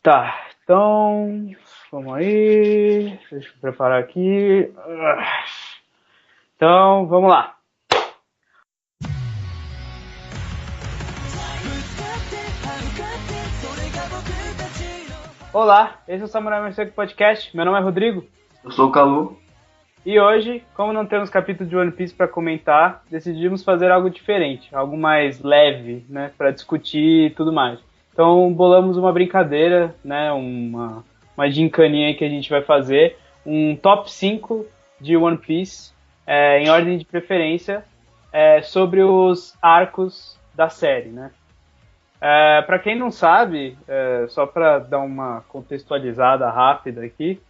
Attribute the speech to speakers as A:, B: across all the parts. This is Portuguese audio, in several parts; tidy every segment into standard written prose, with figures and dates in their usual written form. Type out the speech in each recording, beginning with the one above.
A: Tá, então, vamos aí. Deixa eu preparar aqui. Então, vamos lá. Olá, esse é o Samurai Morcego Podcast. Meu nome é Rodrigo.
B: Eu sou o Calu.
A: E hoje, como não temos capítulo de One Piece para comentar, decidimos fazer algo diferente, algo mais leve, né, para discutir e tudo mais. Então, bolamos uma brincadeira, né, uma gincaninha aí que a gente vai fazer, um top 5 de One Piece, em ordem de preferência, sobre os arcos da série, né. Para quem não sabe, só para dar uma contextualizada rápida aqui,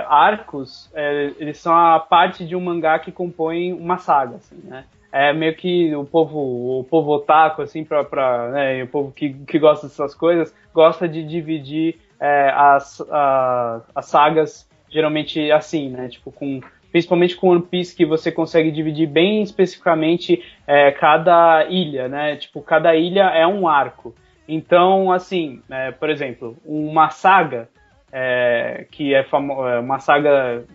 A: arcos, eles são a parte de um mangá que compõe uma saga, assim, né? É meio que o povo otaku, assim, né, o povo que gosta dessas coisas, gosta de dividir as sagas geralmente assim, né? Tipo, principalmente com One Piece, que você consegue dividir bem especificamente cada ilha, né? Tipo, cada ilha é um arco. Então, assim, por exemplo, uma saga que é uma saga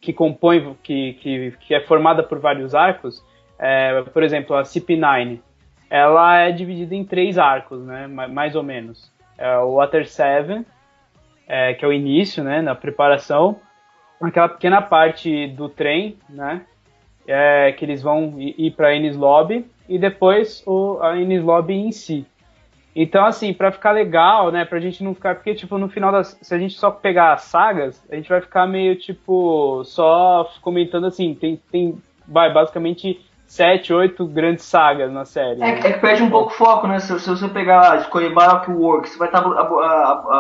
A: que compõe, que é formada por vários arcos, por exemplo, a CP9, ela é dividida em 3 arcos, né? Mais ou menos. O Water 7, que é o início, né? Na preparação, aquela pequena parte do trem, né? Que eles vão ir para Enies Lobby, e depois a Enies Lobby em si. Então, assim, pra ficar legal, né, pra gente não ficar, porque, tipo, no final se a gente só pegar as sagas, a gente vai ficar meio, tipo, só comentando, assim, vai, basicamente 7, 8 grandes sagas na série,
B: É,
A: né?
B: é que perde um pouco o foco, né? Se você pegar, escolher Baroque Works, você vai estar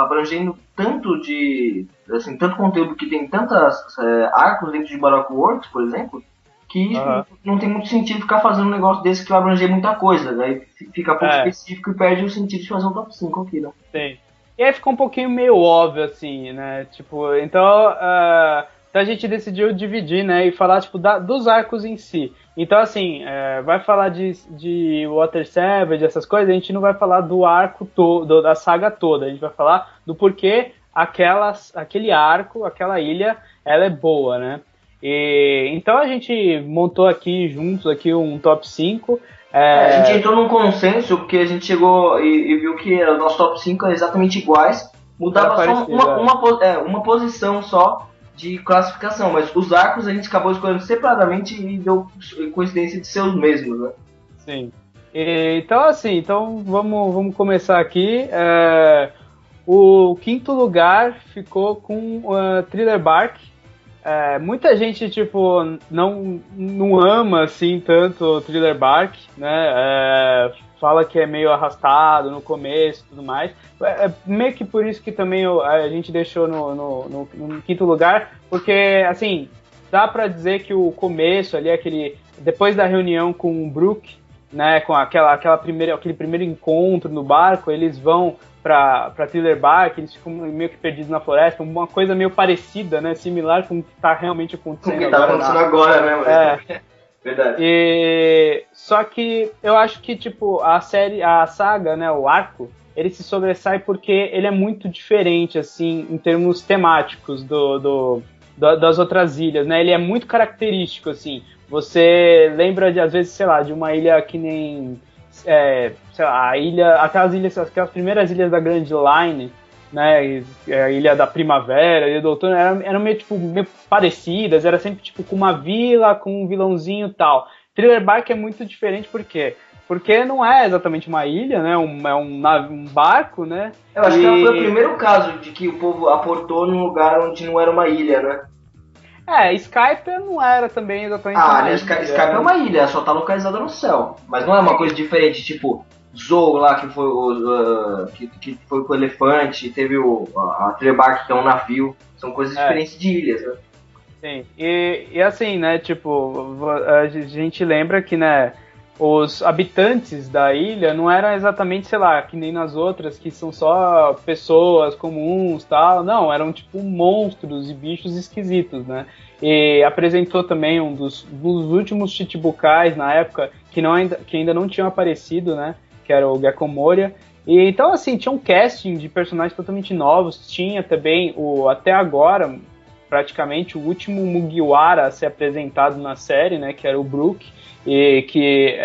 B: abrangendo tanto de. Assim, tanto conteúdo que tem tantas arcos dentro de Baroque Works, por exemplo, que
A: Aham.
B: não tem muito sentido ficar fazendo um negócio desse que vai abranger muita coisa. Daí fica pouco
A: É,
B: específico e perde o sentido de fazer um top 5 aqui, né?
A: tem. E aí ficou um pouquinho meio óbvio, assim, né? Tipo, então a gente decidiu dividir, né? E falar, tipo, dos arcos em si. Então, assim, vai falar de Water Savage, essas coisas, a gente não vai falar do arco todo, da saga toda. A gente vai falar do porquê aquele arco, aquela ilha, ela é boa, né? Então a gente montou aqui juntos aqui um top 5.
B: A gente entrou num consenso porque a gente chegou e viu que os nossos top 5 eram exatamente iguais,
A: Era
B: mudava só
A: parecido,
B: uma posição só de classificação, mas os arcos a gente acabou escolhendo separadamente e deu coincidência de ser os mesmos, né?
A: sim. Então, assim, vamos começar aqui. O quinto lugar ficou com Thriller Bark. Muita gente, tipo, não ama, assim, tanto o Thriller Bark, né? Fala que é meio arrastado no começo e tudo mais. Meio que por isso que também a gente deixou no quinto lugar, porque, assim, dá pra dizer que o começo ali, depois da reunião com o Brook, né, com aquele primeiro encontro no barco, eles vão para Thriller Bark, eles ficam meio que perdidos na floresta, uma coisa meio parecida, né, similar com o que está realmente
B: Com o
A: acontecendo
B: que tá
A: agora
B: acontecendo agora, né,
A: é,
B: mano? Verdade.
A: só que eu acho que, tipo, a saga, né, o arco, ele se sobressai porque ele é muito diferente, assim, em termos temáticos das outras ilhas, né? Ele é muito característico, assim. Você lembra às vezes, sei lá, de uma ilha que nem, sei lá, aquelas primeiras ilhas da Grand Line, né, a Ilha da Primavera, a Ilha do Outono, eram meio, tipo, meio parecidas, era sempre, tipo, com uma vila, com um vilãozinho e tal. Thriller Bark é muito diferente, por quê? Porque não é exatamente uma ilha, né, um barco, né,
B: Eu acho que ela foi o
A: e...
B: primeiro caso de que o povo aportou num lugar onde não era uma ilha, né?
A: Skype não era também exatamente
B: Ah,
A: uma
B: né?
A: ilha,
B: Skype é
A: né?
B: uma ilha, só tá localizada no céu. Mas não é uma coisa diferente, tipo, Zou lá, que foi que foi com o elefante, teve a Trebark, que é um navio. São coisas
A: É,
B: diferentes de ilhas, né?
A: sim. E assim, né, tipo, a gente lembra que, né, os habitantes da ilha não eram exatamente, sei lá, que nem nas outras, que são só pessoas comuns, tal. Não, eram tipo monstros e bichos esquisitos, né? E apresentou também dos últimos Chichibukais na época que ainda não tinham aparecido, né? Que era o Gecko Moria. E, então, assim, tinha um casting de personagens totalmente novos, tinha também, até agora, praticamente, o último Mugiwara a ser apresentado na série, né, que era o Brook, e que,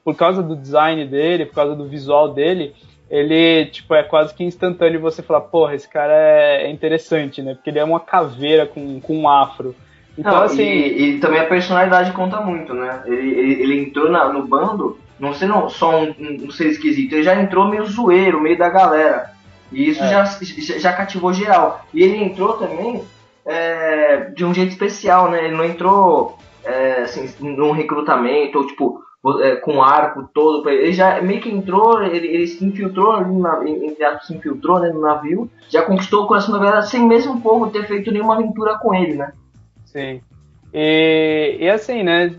A: por causa do design dele, por causa do visual dele, ele, tipo, é quase que instantâneo você falar, porra, esse cara é interessante, né, porque ele é uma caveira com um afro. Então,
B: Não,
A: assim...
B: e também a personalidade conta muito, né? Ele entrou no bando, não sendo só um ser esquisito, ele já entrou meio zoeiro, meio da galera. E isso já cativou geral. E ele entrou também de um jeito especial, né? Ele não entrou assim, num recrutamento, ou tipo, com arco todo. Ele já meio que entrou, ele se infiltrou ali, entre aspas, se infiltrou, né, no navio, já conquistou o coração da galera sem mesmo o povo ter feito nenhuma aventura com ele, né?
A: Sim. E assim, né,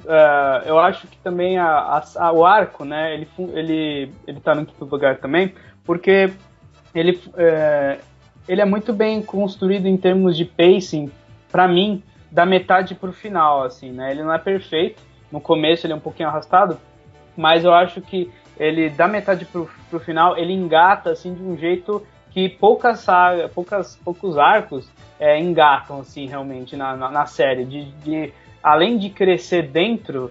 A: eu acho que também o arco, né, ele tá no quinto lugar também, porque ele é muito bem construído em termos de pacing, pra mim, da metade pro final, assim, né, ele não é perfeito, no começo ele é um pouquinho arrastado, mas eu acho que ele, da metade pro final, ele engata, assim, de um jeito que poucos arcos engatam, assim, realmente, na série. Além de crescer dentro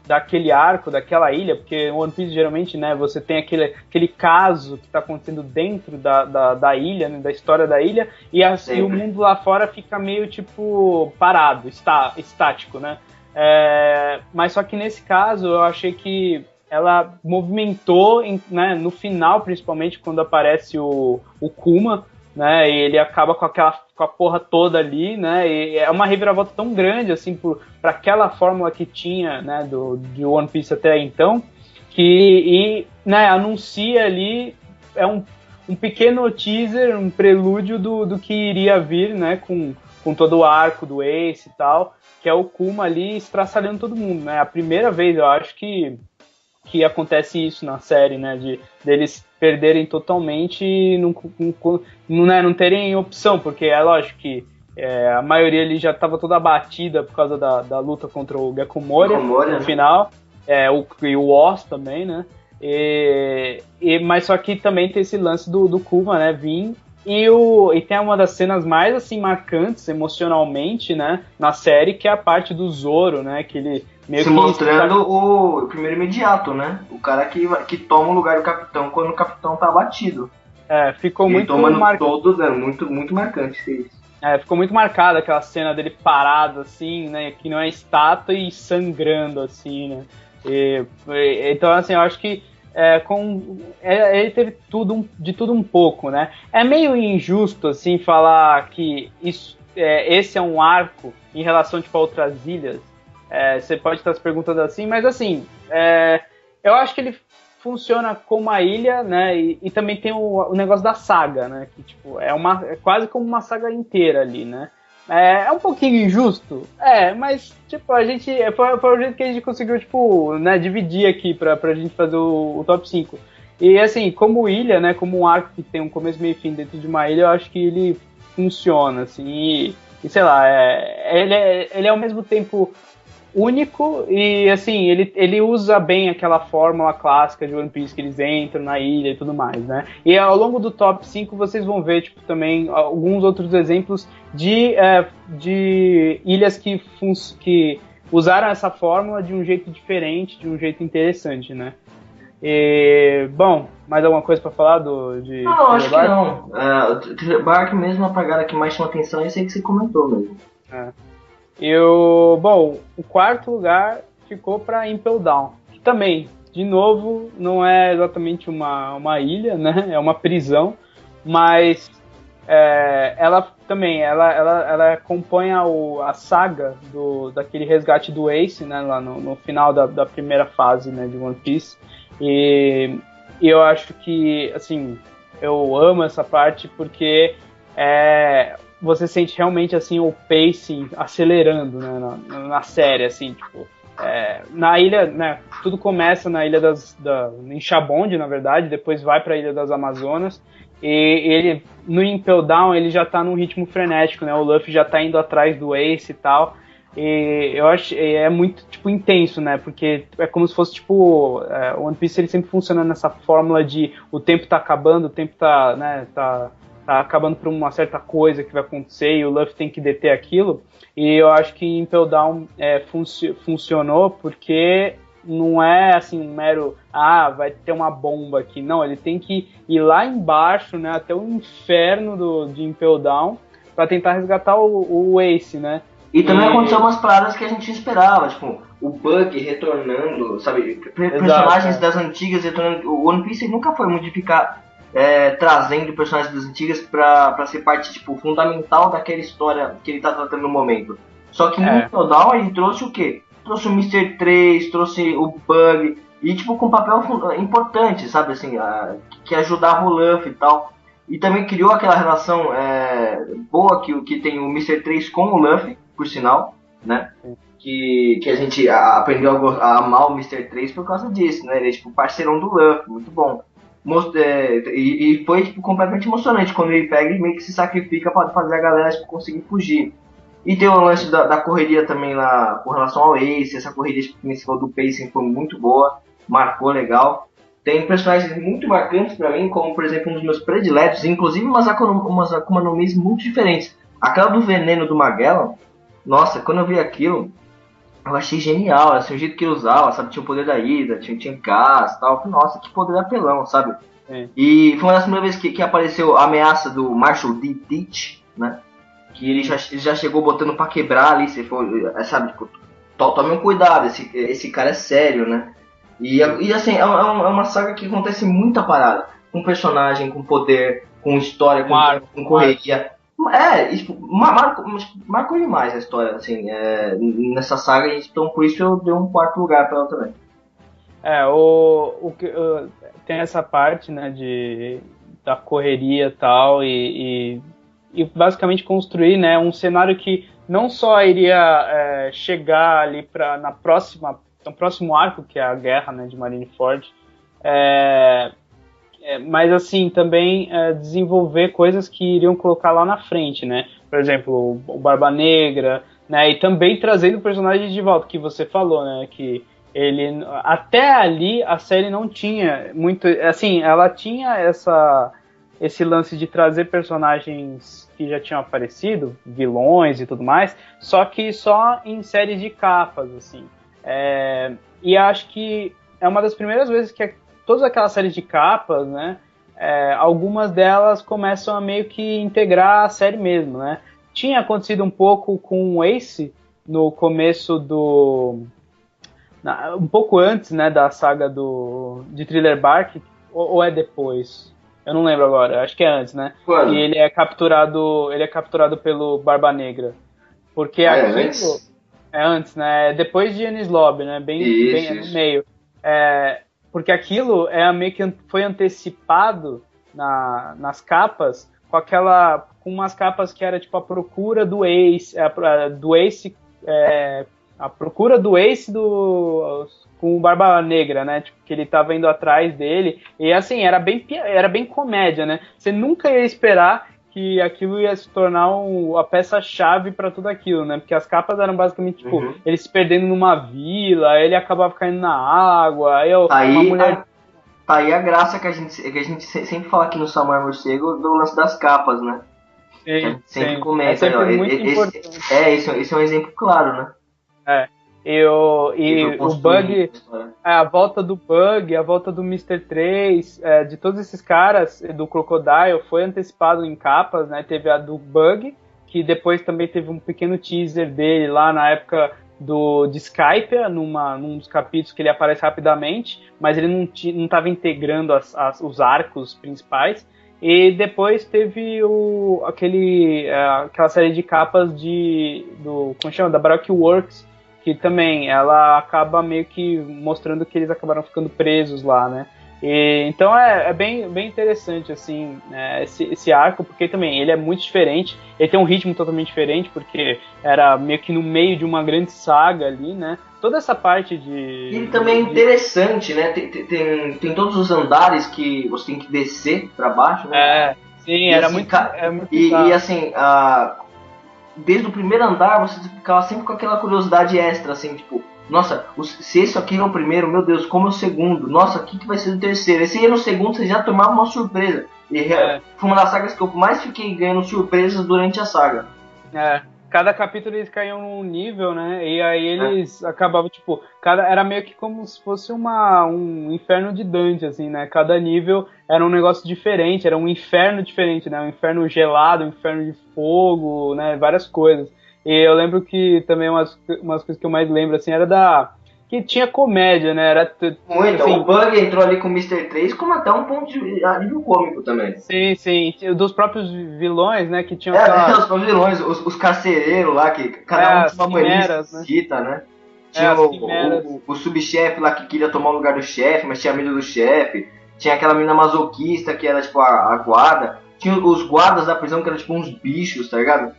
A: daquele arco, daquela ilha, porque One Piece, geralmente, né, você tem aquele caso que está acontecendo dentro da ilha, né, da história da ilha, e o mundo lá fora fica meio, tipo, parado, estático, né? Mas só que nesse caso, eu achei que ela movimentou, né, no final, principalmente, quando aparece o Kuma, né, e ele acaba com a porra toda ali, né, e é uma reviravolta tão grande, assim, para aquela fórmula que tinha, né, de One Piece até então, né, anuncia ali, um pequeno teaser, um prelúdio do que iria vir, né, com todo o arco do Ace e tal, que é o Kuma ali estraçalhando todo mundo, né, a primeira vez, eu acho que acontece isso na série, né, deles perderem totalmente e não terem opção, porque é lógico que a maioria ali já estava toda abatida por causa da luta contra o Gekko Moria no final, e o Oz também, né, mas só que também tem esse lance do Kuma, né, vir, e tem uma das cenas mais, assim, marcantes emocionalmente, né, na série, que é a parte do Zoro, né, que ele meio
B: se mostrando o primeiro imediato, né? O cara que toma o lugar do capitão quando o capitão tá abatido.
A: Ficou
B: e
A: muito
B: todos, muito, muito marcante isso.
A: Ficou muito marcada aquela cena dele parado, assim, né? Que não é estátua e sangrando, assim, né? Então, assim, eu acho que ele teve de tudo um pouco, né? É meio injusto, assim, falar que esse é um arco em relação, tipo, a outras ilhas. Você pode estar se perguntando assim, mas assim, eu acho que ele funciona como uma ilha, né? E também tem o negócio da saga, né? Que tipo, é quase como uma saga inteira ali, né? É um pouquinho injusto, mas tipo, a gente foi o jeito que a gente conseguiu, tipo, né, dividir aqui pra gente fazer o top 5. E assim, como ilha, né? Como um arco que tem um começo, meio e fim dentro de uma ilha, eu acho que ele funciona, assim, e sei lá, ele é ao mesmo tempo único e, assim, ele usa bem aquela fórmula clássica de One Piece que eles entram na ilha e tudo mais, né? E ao longo do top 5 vocês vão ver, tipo, também alguns outros exemplos de ilhas que usaram essa fórmula de um jeito diferente, de um jeito interessante, né? Bom, mais alguma coisa pra falar
B: Não, acho que não. O Bark mesmo, a pagada que mais chama atenção é esse aí que você comentou mesmo.
A: Bom, o quarto lugar ficou para Impel Down, que também, de novo, não é exatamente uma ilha, né? É uma prisão, mas ela também, ela acompanha a saga daquele resgate do Ace, né? Lá no final da primeira fase, né, de One Piece. E eu acho que, assim, eu amo essa parte porque você sente realmente, assim, o pacing acelerando, né, na série, assim, tipo, na ilha, né, tudo começa na ilha em Shabond, na verdade, depois vai para a ilha das Amazonas, e ele, no Impel Down, ele já tá num ritmo frenético, né, o Luffy já tá indo atrás do Ace e tal, E eu acho é muito tipo intenso, né? Porque é como se fosse tipo o One Piece ele sempre funciona nessa fórmula de o tempo tá acabando, o tempo tá, né, tá acabando por uma certa coisa que vai acontecer e o Luffy tem que deter aquilo. E eu acho que Impel Down funcionou porque não é assim um mero vai ter uma bomba aqui. Não, ele tem que ir lá embaixo, né, até o inferno de Impel Down para tentar resgatar o Ace, né?
B: E também aconteceu umas paradas que a gente esperava, tipo, o Bug retornando, sabe? Personagens das antigas retornando. O One Piece nunca foi muito de ficar trazendo personagens das antigas pra ser parte, tipo, fundamental daquela história que ele tá tratando no momento. Só que no Impel ele trouxe o quê? Trouxe o Mr. 3, trouxe o Bug, e tipo, com um papel importante, sabe, assim, que ajudava o Luffy e tal. E também criou aquela relação boa que tem o Mr. 3 com o Luffy, por sinal, né? Que a gente aprendeu a amar o Mr. 3 por causa disso, né? Ele é tipo parceirão do Luffy, muito bom. E foi tipo, completamente emocionante quando ele pega e meio que se sacrifica para fazer a galera tipo, conseguir fugir. E tem o lance da correria também lá com relação ao Ace, essa correria tipo, que você falou do pacing foi muito boa, marcou legal. Tem personagens muito marcantes pra mim, como por exemplo um dos meus prediletos, inclusive umas Akuma no Mis muito diferentes. Aquela do veneno do Magellan, nossa, quando eu vi aquilo, eu achei genial, assim, o jeito que ele usava, sabe? Tinha o poder da ida, tinha gás e tal. Nossa, que poder apelão, sabe? E foi uma das primeiras vezes que apareceu a ameaça do Marshall D. Teach, né? Que ele já chegou botando pra quebrar ali, você foi, sabe? Tipo, tome um cuidado, esse cara é sério, né? E assim, é uma saga que acontece muita parada. Com personagem, com poder, com história, com correria. Tipo, marcou demais a história, assim, nessa saga, então por isso eu dei um quarto lugar pra ela também.
A: Tem essa parte, né, da correria tal, e basicamente construir, né, um cenário que não só iria chegar ali no próximo arco, que é a guerra, né, de Marineford, mas assim, também desenvolver coisas que iriam colocar lá na frente, né? Por exemplo, o Barba Negra, né? E também trazendo personagens de volta, que você falou, né? Que ele, até ali, a série não tinha muito, assim, ela tinha esse lance de trazer personagens que já tinham aparecido, vilões e tudo mais, só que só em séries de capas, assim. E acho que é uma das primeiras vezes que todas aquelas séries de capas, né, algumas delas começam a meio que integrar a série mesmo, né. Tinha acontecido um pouco com o Ace no começo um pouco antes, né, da saga de Thriller Bark, ou é depois? Eu não lembro agora, acho que é antes, né.
B: Quando?
A: E ele é capturado pelo Barba Negra. Porque aquilo é antes, né, depois de Enies Lobby, né, bem no meio. Porque aquilo meio que foi antecipado nas capas com umas capas que era tipo a procura do Ace, a procura do Ace com o Barba Negra, né? Tipo, que ele tava indo atrás dele. E assim, era bem comédia, né? Você nunca ia esperar que aquilo ia se tornar a peça-chave para tudo aquilo, né? Porque as capas eram basicamente, tipo, ele se perdendo numa vila, ele acabava caindo na água, uma mulher...
B: Tá aí a graça que a gente sempre fala aqui no Samurai Morcego do lance das capas, né?
A: Sim,
B: a gente sempre comenta.
A: É sempre muito importante.
B: Esse é um exemplo claro, né?
A: O Bug, a volta do Bug, a volta do Mr. 3, de todos esses caras, do Crocodile, foi antecipado em capas, né? Teve a do Bug, que depois também teve um pequeno teaser dele lá na época de Skypiea, num dos capítulos que ele aparece rapidamente, mas ele não estava integrando os arcos principais. E depois teve aquela série de capas como chama? Da Baroque Works, que também ela acaba meio que mostrando que eles acabaram ficando presos lá, né? Então é bem interessante, assim, esse arco, porque também ele é muito diferente, ele tem um ritmo totalmente diferente, porque era meio que no meio de uma grande saga ali, né? Toda essa parte
B: Ele também é interessante, né? Tem todos os andares que você tem que descer pra baixo, né?
A: Sim, era muito
B: e assim, desde o primeiro andar, você ficava sempre com aquela curiosidade extra, assim, tipo, nossa, se esse aqui é o primeiro, meu Deus, como é o segundo? Nossa, o que vai ser o terceiro? Esse aí no segundo, você já tomava uma surpresa. E foi uma das sagas que eu mais fiquei ganhando surpresas durante a saga.
A: Cada capítulo eles caíam num nível, né? E aí eles acabavam, tipo, era meio que como se fosse um inferno de Dante, assim, né? Cada nível era um negócio diferente, era um inferno diferente, né? Um inferno gelado, um inferno de fogo, né? Várias coisas. E eu lembro que também umas coisas que eu mais lembro, assim, era que tinha comédia, né? Era,
B: muito, assim, o Bug entrou ali com o Mr. 3 como até um ponto de alívio cômico também.
A: Sim, sim. Dos próprios vilões, né? Que tinham
B: os próprios vilões, os carcereiros lá, que cada um tinha uma mania esquisita, né? Tinha o subchefe lá que queria tomar o lugar do chefe, mas tinha medo do chefe. Tinha aquela menina masoquista que era tipo a guarda. Tinha os guardas da prisão que eram tipo uns bichos, tá ligado?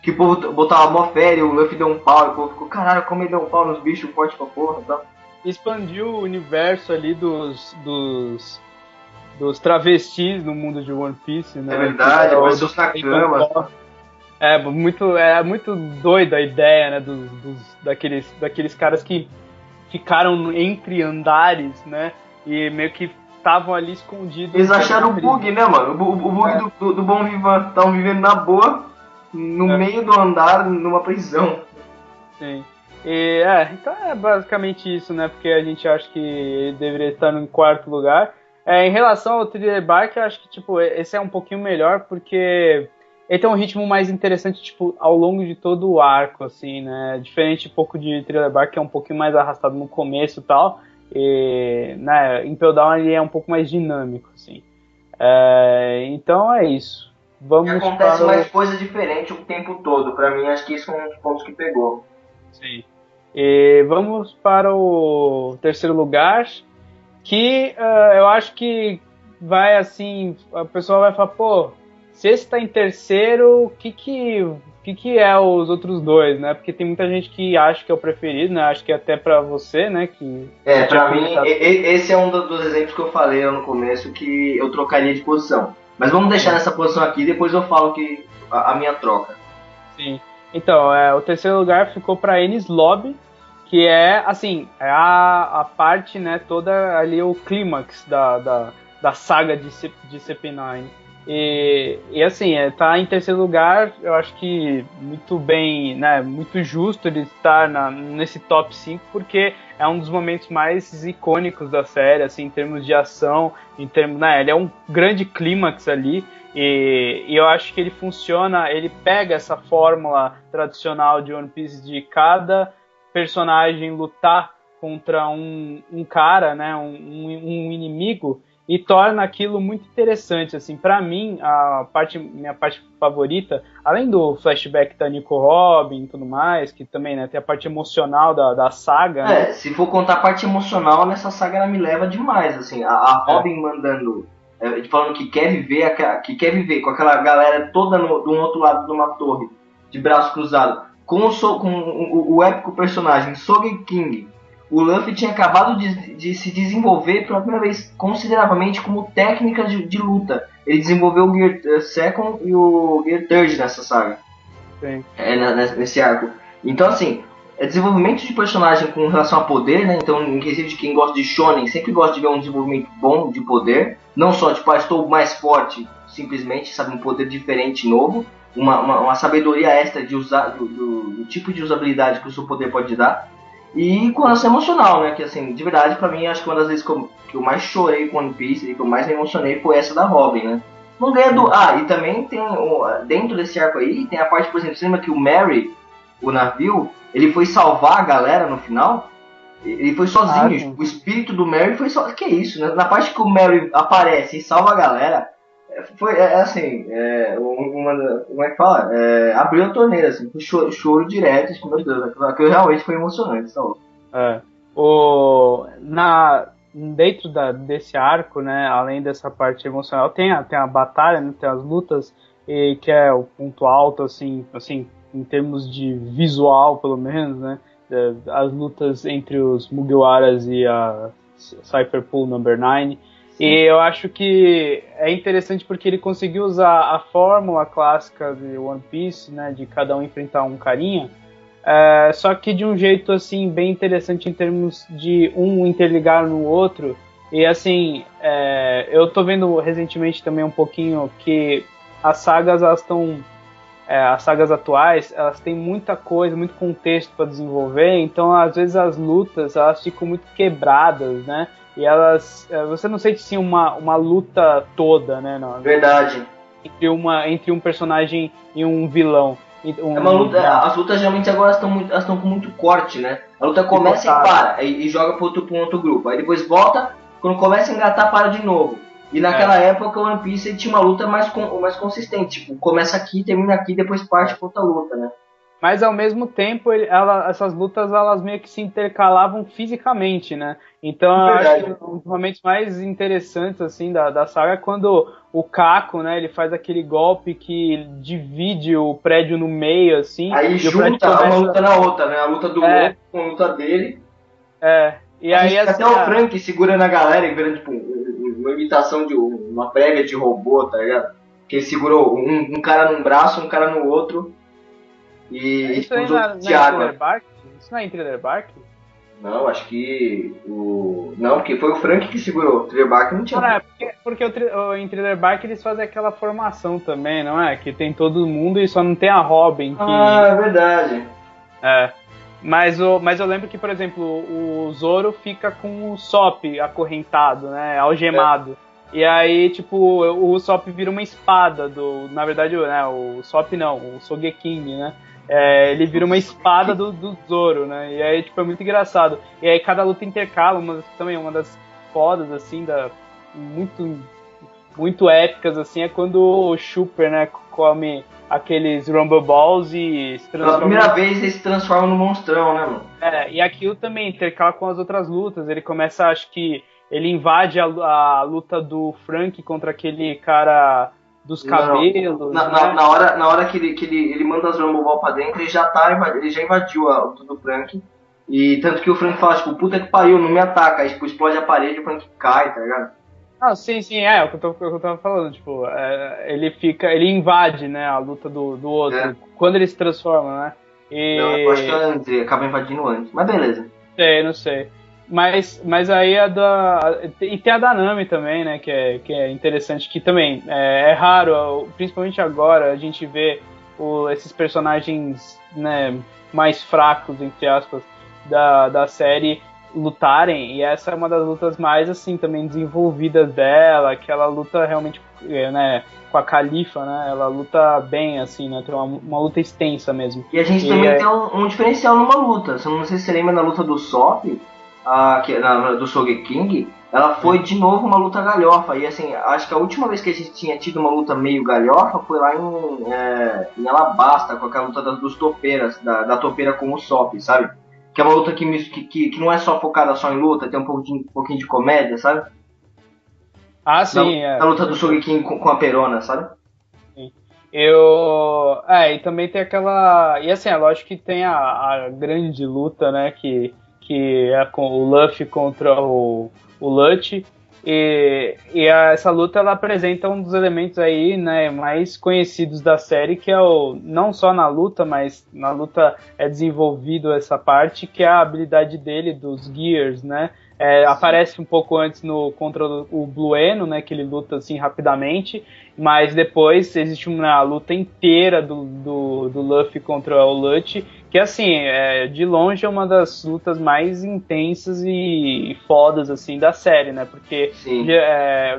B: Que o povo botava mó fé e o Luffy deu um pau e o povo ficou, caralho, como ele deu um pau nos bichos forte pra porra e tal.
A: Expandiu o universo ali dos travestis no mundo de One Piece, né?
B: É verdade, apareceu os Nakamas.
A: É muito doida a ideia, né? Daqueles caras que ficaram entre andares, né? E meio que estavam ali escondidos.
B: Eles acharam o bug, né, mano? O bug do Bom Vivan. Estavam vivendo na boa, no meio do andar, numa prisão.
A: Sim. Então é basicamente isso, né? Porque a gente acha que ele deveria estar no quarto lugar. Em relação ao Thriller Bark, eu acho que tipo, esse é um pouquinho melhor, porque ele tem um ritmo mais interessante, tipo, ao longo de todo o arco, assim, né? Diferente um pouco de Thriller Bark, que é um pouquinho mais arrastado no começo e tal. E, né, Impel Down ele é um pouco mais dinâmico, assim. Então é isso.
B: E acontece mais coisa diferente o tempo todo. Pra mim, acho que isso é um dos pontos que pegou.
A: Sim. E vamos para o terceiro lugar, que eu acho que vai assim, a pessoa vai falar, pô, se esse tá em terceiro, o que é os outros dois, né? Porque tem muita gente que acha que é o preferido, né? Acho que até pra você, né?
B: Pra mim, esse é um dos exemplos que eu falei no começo que eu trocaria de posição. Mas vamos deixar nessa posição aqui e depois eu falo que a minha troca.
A: Sim. Então, o terceiro lugar ficou para Enies Lobby, que é, assim, a parte, né, toda ali, o clímax da saga de CP9. E assim, tá em terceiro lugar, eu acho que muito bem, né, muito justo ele estar nesse top 5, porque é um dos momentos mais icônicos da série, assim, em termos de ação, né, ele é um grande clímax ali, e eu acho que ele funciona, ele pega essa fórmula tradicional de One Piece de cada personagem lutar contra um cara, né, um inimigo, e torna aquilo muito interessante, assim, para mim, minha parte favorita, além do flashback da Nico Robin e tudo mais, que também, né, tem a parte emocional da saga, né?
B: Se for contar a parte emocional, nessa saga ela me leva demais, assim, a Robin mandando, falando que quer viver com aquela galera toda do outro lado de uma torre, de braço cruzado, com o épico personagem Sogeking. O Luffy tinha acabado de se desenvolver pela primeira vez consideravelmente como técnica de luta. Ele desenvolveu o Gear Second e o Gear Third nessa saga.
A: Sim.
B: Nesse arco. Então, assim, desenvolvimento de personagem com relação a poder, né? Então, em quesito de quem gosta de shonen, sempre gosta de ver um desenvolvimento bom de poder. Não só, tipo, estou mais forte, simplesmente, sabe, um poder diferente, novo. Uma sabedoria extra de usar, do tipo de usabilidade que o seu poder pode dar. E com relação emocional, né? Que assim, de verdade, pra mim, acho que uma das vezes que eu mais chorei com One Piece e que eu mais me emocionei foi essa da Robin, né? Não ganha do. E também tem. Dentro desse arco aí, tem a parte, por exemplo, você lembra que o Mary, o navio, ele foi salvar a galera no final? Ele foi sozinho. O espírito do Mary foi só. Que isso, né? Na parte que o Mary aparece e salva a galera, foi assim. Como é que fala? Abriu a torneira, assim, foi choro direto, assim, meu Deus, aquilo realmente foi emocionante, tá?
A: Dentro desse arco, né, além dessa parte emocional, tem a batalha, né, tem as lutas, que é o ponto alto, assim, em termos de visual, pelo menos, né, as lutas entre os Mugiwaras e a Cypher Pool Number 9. E eu acho que é interessante porque ele conseguiu usar a fórmula clássica de One Piece, né, de cada um enfrentar um carinha, só que de um jeito assim bem interessante em termos de um interligar no outro. E assim, eu tô vendo recentemente também um pouquinho que as sagas elas estão as sagas atuais, elas têm muita coisa, muito contexto para desenvolver, então às vezes as lutas elas ficam muito quebradas, né? E elas, você não sente sim uma luta toda, né?
B: Verdade.
A: Entre um personagem e um vilão.
B: É uma luta, as lutas geralmente agora estão com muito corte, né? A luta começa e para, e joga para outro grupo. Aí depois volta, quando começa a engatar, para de novo. E naquela época o One Piece tinha uma luta mais consistente, tipo, começa aqui, termina aqui, depois parte para outra luta, né?
A: Mas ao mesmo tempo, essas lutas elas meio que se intercalavam fisicamente, né? Então eu acho que um dos momentos mais interessantes assim da saga é quando o Kako, né, ele faz aquele golpe que divide o prédio no meio, assim.
B: Aí junta uma luta na outra, né? A luta do Luffy com a luta dele.
A: E aí assim,
B: até o Frank segurando a galera e virando tipo uma imitação de uma prévia de robô, tá ligado? Que ele segurou um cara num braço, um cara no outro. E
A: isso aí não é Thriller Bark? Isso não é em Thriller Bark?
B: Não, acho que não, porque foi o Frank que segurou. O Thriller Bark não tinha.
A: Porque em Thriller Bark eles fazem aquela formação também, não é? Que tem todo mundo e só não tem a Robin.
B: É verdade.
A: Mas eu lembro que, por exemplo, o Zoro fica com o Sop acorrentado, né? Algemado. E aí, tipo, o Sop vira uma espada na verdade, né? O Sop não, o Sogeking, né? Ele vira uma espada do Zoro, né? E aí, tipo, é muito engraçado. E aí cada luta intercala, também uma das fodas, assim, muito, muito épicas, assim, é quando o Chopper, né, come aqueles Rumble Balls e se transforma...
B: Pela primeira vez ele se transforma no monstrão, né, mano?
A: E aquilo também intercala com as outras lutas. Ele começa, acho que ele invade a luta do Frank contra aquele cara dos cabelos.
B: Na hora que ele manda as Rumble Ball pra dentro, ele já invadiu a luta do Frank. E tanto que o Frank fala, tipo, puta que pariu, não me ataca. Aí tipo, explode a parede e o Frank cai, tá ligado?
A: Sim, é o que eu tava falando, tipo, ele invade, né, a luta do outro, quando ele se transforma, né?
B: Não, eu acho que é antes, ele acaba invadindo antes, mas beleza.
A: Não sei. Mas aí e tem a da Nami também, né, que é interessante, que também é raro, principalmente agora, a gente vê esses personagens, né, mais fracos, entre aspas, da série lutarem, e essa é uma das lutas mais, assim, também desenvolvidas dela, que ela luta realmente, né, com a Califa, né, ela luta bem, assim, né, tem uma luta extensa mesmo.
B: E a gente também tem um diferencial numa luta, não sei se você lembra na luta do Sop, do Sogeking, ela foi de novo uma luta galhofa, e assim, acho que a última vez que a gente tinha tido uma luta meio galhofa foi lá em Alabasta, com aquela luta dos topeiras, da topeira com o Sop, sabe? Que é uma luta que não é só focada só em luta, tem um pouquinho de comédia, sabe?
A: Sim,
B: a luta do Sogeking com a Perona, sabe?
A: Sim. E também tem aquela... E assim, é lógico que tem a grande luta, né, que é com o Luffy contra o Lutch. Essa luta ela apresenta um dos elementos aí, né, mais conhecidos da série, que é não só na luta, mas na luta é desenvolvido essa parte, que é a habilidade dele dos Gears, né? Aparece um pouco antes contra o Blueno, né, que ele luta assim rapidamente, mas depois existe uma luta inteira do Luffy contra o Lutch, que assim, de longe é uma das lutas mais intensas e fodas assim da série, né? Porque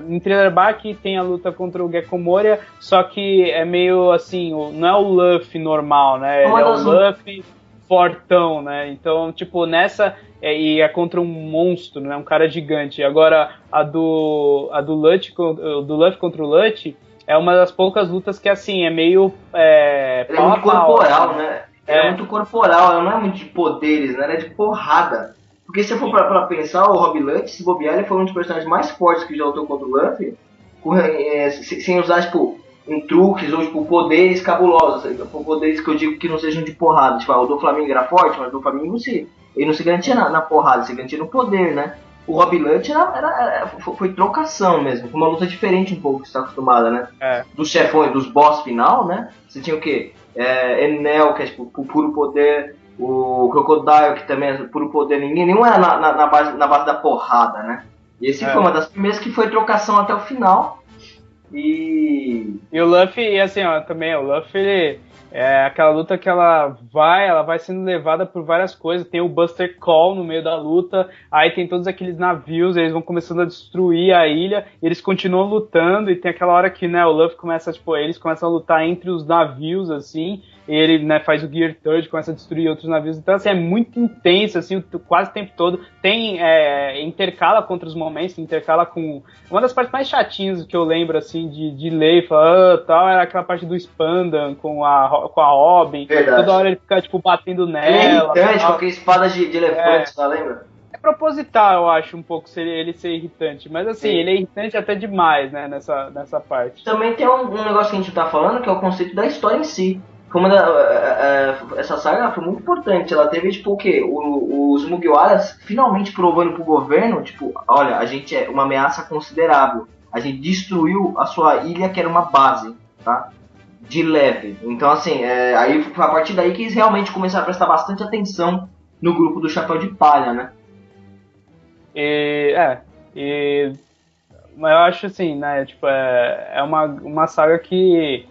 A: em Thriller Bark tem a luta contra o Gekko Moria, só que é meio assim, não é o Luffy normal, né? Ele é o Luffy fortão, né? Então, tipo, nessa é contra um monstro, né? Um cara gigante. Agora, a do Luffy contra o Lutch é uma das poucas lutas que, assim, é meio...
B: é muito corporal, né? É muito corporal, ela não é muito de poderes, né? Ela é de porrada. Porque se você for pra pensar, o Rob Lutch, se bobear, ele foi um dos personagens mais fortes que já lutou contra o Luffy, sem usar, tipo, truques ou, tipo, poderes cabulosos. Poderes que eu digo que não sejam de porrada. Tipo, o do Flamengo era forte, mas o do Flamengo ele não se garantia na porrada, se garantia no poder, né? o Rob Lute foi trocação mesmo, foi uma luta diferente um pouco que você tá acostumada, né? Dos chefões, dos boss final, né? Você tinha o quê? Enel, que é tipo puro poder, o Crocodile, que também é puro poder, nenhum era na base da porrada, né? E esse foi uma das primeiras que foi trocação até o final. E
A: o Luffy, assim, ó, também, o Luffy, ele é aquela luta que ela vai sendo levada por várias coisas, tem o Buster Call no meio da luta, aí tem todos aqueles navios, eles vão começando a destruir a ilha, eles continuam lutando, e tem aquela hora que, né, o Luffy começa, tipo, eles começam a lutar entre os navios, assim, e ele, né, faz o Gear Third, começa a destruir outros navios, então, assim, é muito intenso, assim, quase o tempo todo, tem, intercala com outros momentos, intercala com, uma das partes mais chatinhas que eu lembro, assim, de ler e falar, tal, era aquela parte do Spandan com a Robin.
B: Verdade.
A: Toda hora ele fica, tipo, batendo nela.
B: Ele é irritante com aquela espada de elefante, você lembra?
A: É proposital, eu acho, um pouco, ele ser irritante. Mas, assim, ele é irritante até demais, né, nessa parte.
B: Também tem um negócio que a gente tá falando, que é o conceito da história em si. Essa saga foi muito importante. Ela teve, tipo, o quê? Os Mugiwaras finalmente provando pro governo, tipo, olha, a gente é uma ameaça considerável. A gente destruiu a sua ilha, que era uma base, tá? De leve. Então, assim, aí foi a partir daí que eles realmente começaram a prestar bastante atenção no grupo do Chapéu de Palha, né?
A: Mas eu acho assim, né, tipo, é uma saga que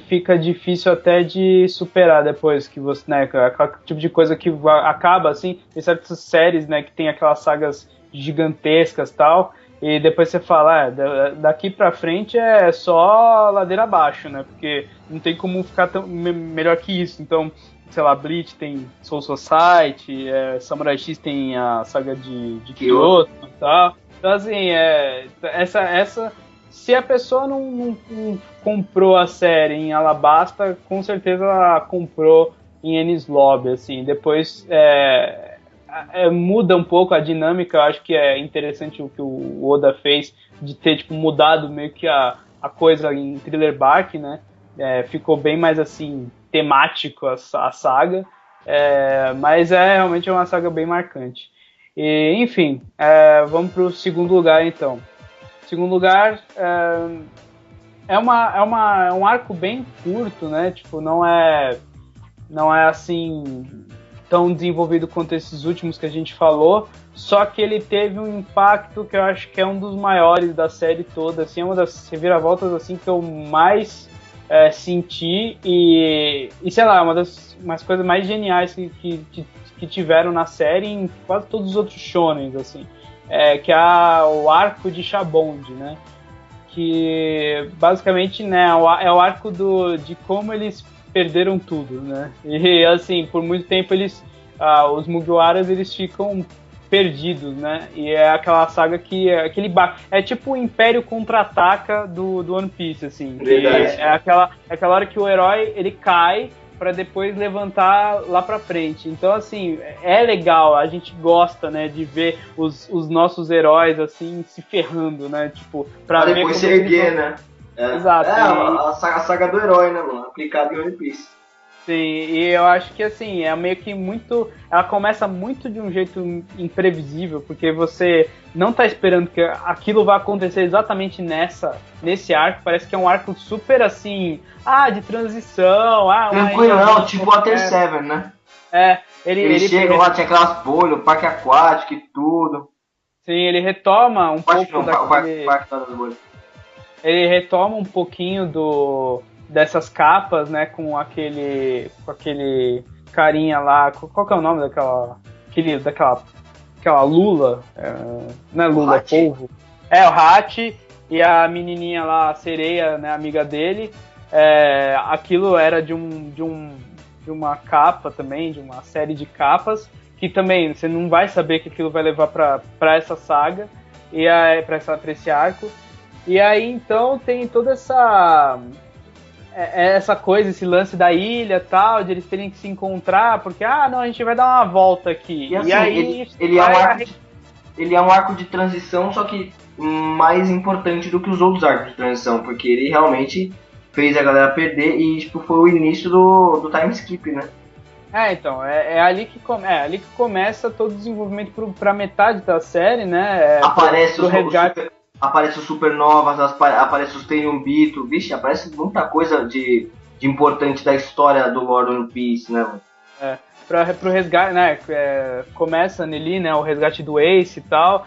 A: fica difícil até de superar depois que você, né, aquele tipo de coisa que acaba, assim, tem certas séries, né, que tem aquelas sagas gigantescas e tal, e depois você fala, daqui pra frente é só ladeira abaixo, né, porque não tem como ficar melhor que isso, então, sei lá, Bleach tem Soul Society, Samurai X tem a saga de Kyoto e tal, então assim, se a pessoa não comprou a série em Alabasta, com certeza ela comprou em Enies Lobby, assim, depois muda um pouco a dinâmica. Eu acho que é interessante o que o Oda fez de ter, tipo, mudado meio que a coisa em Thriller Bark, né, ficou bem mais, assim, temático a saga, mas realmente é uma saga bem marcante. E, enfim, vamos pro segundo lugar, então. Segundo lugar, é um arco bem curto, né? Tipo, não é assim tão desenvolvido quanto esses últimos que a gente falou, só que ele teve um impacto que eu acho que é um dos maiores da série toda, assim, é uma das reviravoltas assim que eu mais senti e sei lá, umas coisas mais geniais que tiveram na série em quase todos os outros shonens, assim. Que é o arco de Shabond, né? Que basicamente, né, é o arco de como eles perderam tudo, né? E assim, por muito tempo os Mugiwaras, eles ficam perdidos, né? E é aquela saga que é tipo o Império Contra-Ataca do One Piece, assim. É aquela hora que o herói ele cai para depois levantar lá pra frente. Então, assim, é legal, a gente gosta, né, de ver os nossos heróis, assim, se ferrando, né, tipo, pra ver
B: depois se erguer, né?
A: Exato.
B: A saga do herói, né, mano, aplicado em One Piece.
A: Sim, e eu acho que, assim, é meio que muito... Ela começa muito de um jeito imprevisível, porque você não tá esperando que aquilo vai acontecer exatamente nesse arco. Parece que é um arco super, assim, de transição.
B: Tranquilão, tipo Water 7, né?
A: Ele
B: chega lá, tinha aquelas bolhas, o parque aquático e tudo.
A: Sim, ele retoma um pouco
B: daquele... Parque das bolhas.
A: Ele retoma um pouquinho dessas capas, né, com aquele carinha lá, qual que é o nome daquela Lula, não é Lula, é polvo, o Hachi, e a menininha lá, a sereia, né, amiga dele, aquilo era de uma capa também, de uma série de capas, que também você não vai saber que aquilo vai levar pra essa saga, e pra esse arco, e aí então tem toda essa coisa, esse lance da ilha tal, de eles terem que se encontrar, porque, não, a gente vai dar uma volta aqui.
B: E assim, aí, ele é um arco de transição, só que mais importante do que os outros arcos de transição, porque ele realmente fez a galera perder e tipo, foi o início do time skip, né?
A: Então, é ali que começa todo o desenvolvimento pra metade da série, né?
B: Aparece
A: pro resgate.
B: Aparece os Supernovas, aparece os Tenryubito, vixe, aparece muita coisa de importante da história do Lord One Piece, né?
A: Pro resgate, né? Começa ali, né? O resgate do Ace e tal.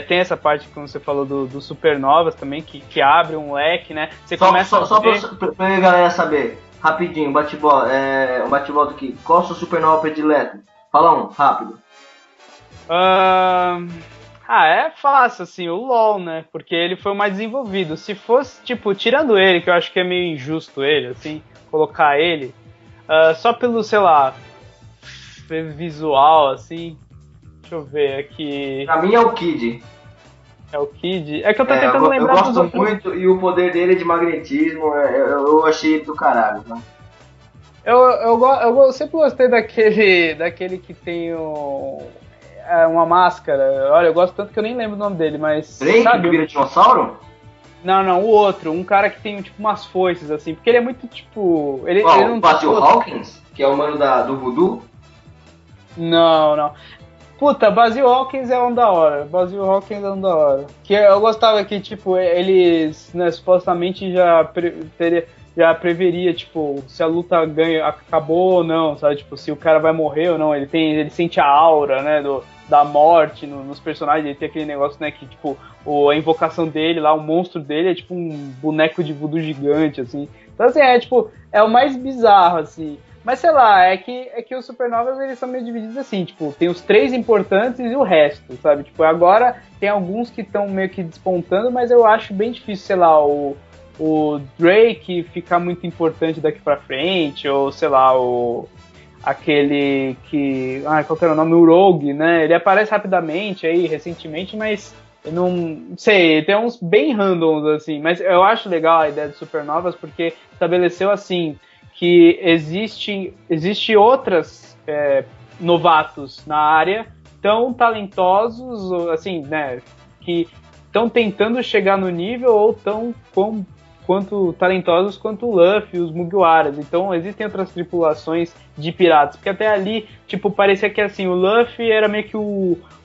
A: Tem essa parte, como você falou, do Supernovas também, que abre um leque, né? Você começa
B: só pra galera saber, rapidinho, bate-bola, um bate-bola aqui. Qual é o seu Supernova predileto? Fala um, rápido.
A: É fácil, assim, o LoL, né? Porque ele foi o mais desenvolvido. Se fosse, tipo, tirando ele, que eu acho que é meio injusto ele, assim, colocar ele, só pelo, sei lá, visual, assim. Deixa eu ver aqui.
B: Pra mim é o Kid.
A: É o Kid? É que eu tô tentando lembrar
B: dos outros. Eu gosto muito e o poder dele é de magnetismo, eu achei do caralho, né?
A: Eu sempre gostei daquele que tem uma máscara. Olha, eu gosto tanto que eu nem lembro o nome dele, mas...
B: Drake, sabe? Que vira dinossauro?
A: Não, o outro. Um cara que tem, tipo, umas foices, assim. Porque ele é muito, tipo... Ele não
B: o Basil Hawkins? Que é o mano do Voodoo?
A: Não. Puta, Basil Hawkins é um da hora. Que eu gostava que, tipo, eles, né, supostamente já preveria, tipo, se a luta acabou ou não, sabe? Tipo, se o cara vai morrer ou não. Ele sente a aura, né, da morte nos personagens. Ele tem aquele negócio, né, que, tipo, a invocação dele lá, o monstro dele é tipo um boneco de voodoo gigante, assim. Então, assim, tipo, é o mais bizarro, assim. Mas sei lá, é que os Supernovas eles são meio divididos assim, tipo, tem os 3 importantes e o resto, sabe? Tipo, agora tem alguns que estão meio que despontando, mas eu acho bem difícil, sei lá, o Drake ficar muito importante daqui pra frente, ou sei lá, aquele que... qual que era o nome? O Rogue, né? Ele aparece rapidamente aí, recentemente, mas eu não sei, tem uns bem randoms, assim, mas eu acho legal a ideia de Supernovas porque estabeleceu, assim, que existe outras novatos na área tão talentosos, assim, né, que estão tentando chegar no nível ou tão quanto talentosos quanto o Luffy e os Mugiwaras. Então existem outras tripulações de piratas, porque até ali, tipo, parecia que assim, o Luffy era meio que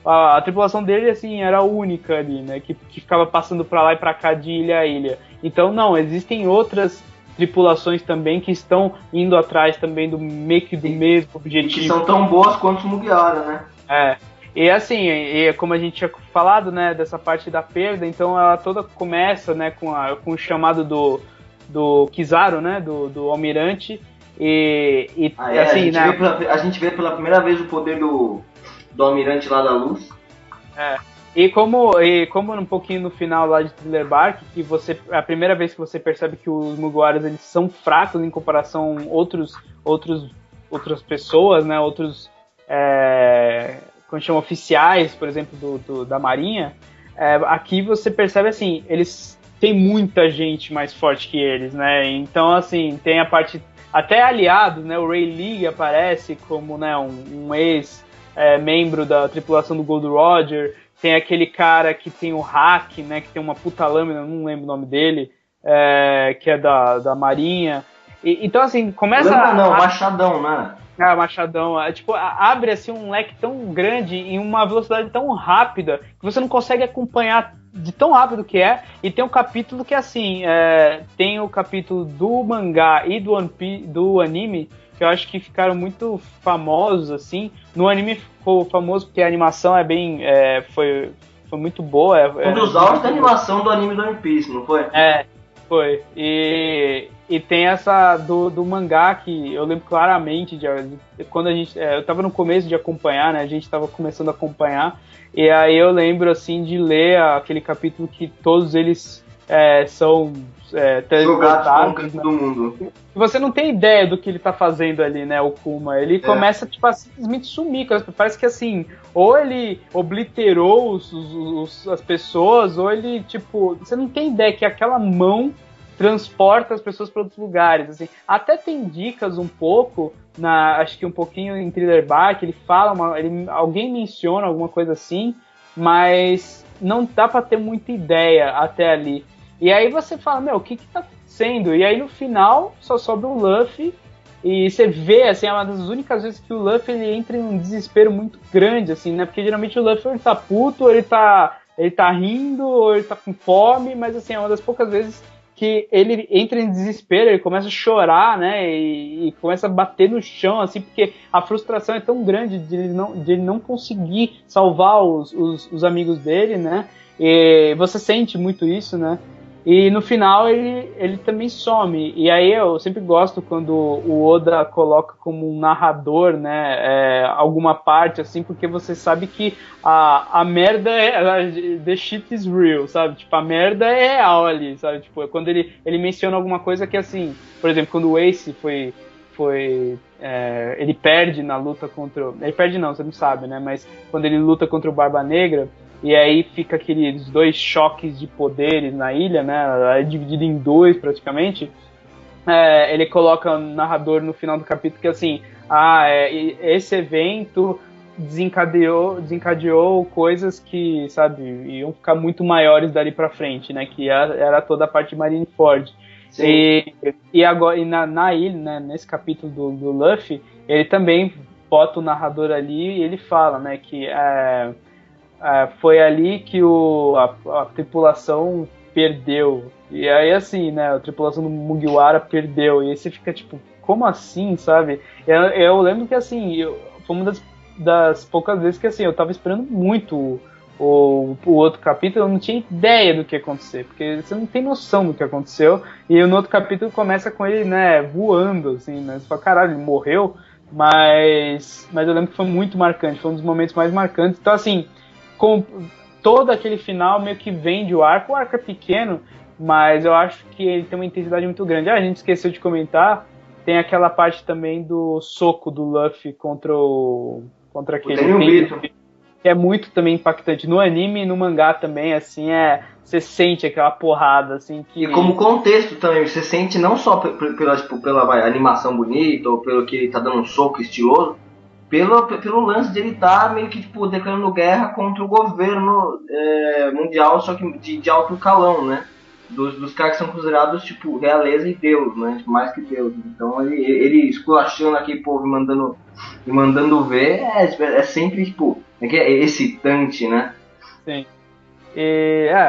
A: a tripulação dele, assim, era a única ali, né, que ficava passando pra lá e pra cá de ilha a ilha. Então não, existem outras tripulações também que estão indo atrás também do mesmo objetivo.
B: E que são tão boas quanto os Mugiwara, né?
A: E assim, como a gente tinha falado, né, dessa parte da perda, então ela toda começa, né, com o chamado do Kizaru, né, do almirante, assim,
B: a gente vê pela primeira vez o poder do almirante lá da luz.
A: E como um pouquinho no final lá de Thriller Bark, que é a primeira vez que você percebe que os Mugiwaras eles são fracos em comparação a outras pessoas, né, outros como chama, oficiais, por exemplo, da Marinha, aqui você percebe assim, eles têm muita gente mais forte que eles, né? Então, assim, tem a parte até aliado, né? O Ray Lee aparece como, né, um ex-membro da tripulação do Gold Roger. Tem aquele cara que tem o hack, né? Que tem uma puta lâmina, não lembro o nome dele, que é da Marinha. Então, assim, começa...
B: Machadão, né?
A: Machadão. Tipo, abre assim um leque tão grande em uma velocidade tão rápida que você não consegue acompanhar de tão rápido que é. E tem um capítulo que, assim, tem o capítulo do mangá e do anime, que eu acho que ficaram muito famosos, assim. No anime ficou famoso porque a animação foi muito boa.
B: Um dos autos da animação do anime do One Piece, não foi?
A: Foi. E tem essa do mangá que eu lembro claramente de quando a gente... eu tava no começo de acompanhar, né? A gente tava começando a acompanhar. E aí eu lembro, assim, de ler aquele capítulo que todos eles são
B: jogados para o canto do mundo.
A: Você não tem ideia do que ele tá fazendo ali, né, o Kuma. Ele começa, tipo, a simplesmente sumir. Parece que, assim, ou ele obliterou as pessoas, ou ele, tipo... Você não tem ideia que aquela mão transporta as pessoas para outros lugares, assim. Até tem dicas um pouco, acho que um pouquinho em Thriller Bark, ele fala, alguém menciona alguma coisa assim, mas não dá para ter muita ideia até ali. E aí você fala, o que tá acontecendo? E aí no final só sobra o Luffy E você vê, assim, é uma das únicas vezes que o Luffy ele entra em um desespero muito grande, assim, né? Porque geralmente o Luffy ele tá puto, ele tá rindo, ou ele tá com fome, mas assim, é uma das poucas vezes que ele entra em desespero, ele começa a chorar, né? E começa a bater no chão, assim, porque a frustração é tão grande de ele não conseguir salvar os amigos dele, né? E você sente muito isso, né? E no final ele também some. E aí eu sempre gosto quando o Oda coloca como um narrador, né, alguma parte assim, porque você sabe que a merda the shit is real, sabe? Tipo, a merda é real ali, sabe? Tipo, quando ele menciona alguma coisa que assim, por exemplo, quando o Ace ele perde na luta contra... Ele perde não, você não sabe, né? Mas quando ele luta contra o Barba Negra, e aí fica aqueles dois choques de poderes na ilha, né? É dividido em dois praticamente. Ele coloca o narrador no final do capítulo que assim, esse evento desencadeou coisas que, sabe, iam ficar muito maiores dali pra frente, né? Que era toda a parte de Marineford. E agora na ilha, né, nesse capítulo do Luffy, ele também bota o narrador ali e ele fala, né, que foi ali que a tripulação perdeu. E aí, assim, né, a tripulação do Mugiwara perdeu. E aí você fica tipo, como assim, sabe? Eu lembro que, assim, foi uma das poucas vezes que, assim, eu tava esperando muito o outro capítulo, eu não tinha ideia do que ia acontecer, porque você não tem noção do que aconteceu. E no outro capítulo começa com ele, né, voando, assim, né? Você fala, caralho, ele morreu? Mas eu lembro que foi muito marcante, foi um dos momentos mais marcantes. Então, assim, com todo aquele final meio que vende o arco é pequeno, mas eu acho que ele tem uma intensidade muito grande. A gente esqueceu de comentar, tem aquela parte também do soco do Luffy contra aquele que é muito também impactante. No anime e no mangá também, assim, você sente aquela porrada, assim, que...
B: E como contexto também, você sente não só pela animação bonita, ou pelo que ele tá dando um soco estiloso, pelo lance de ele estar meio que tipo, declarando guerra contra o governo mundial, só que de alto calão, né? Dos caras que são considerados tipo realeza e Deus, né? Tipo, mais que Deus. Então ele esculachando aquele povo e mandando ver é sempre tipo, é excitante, né?
A: Sim.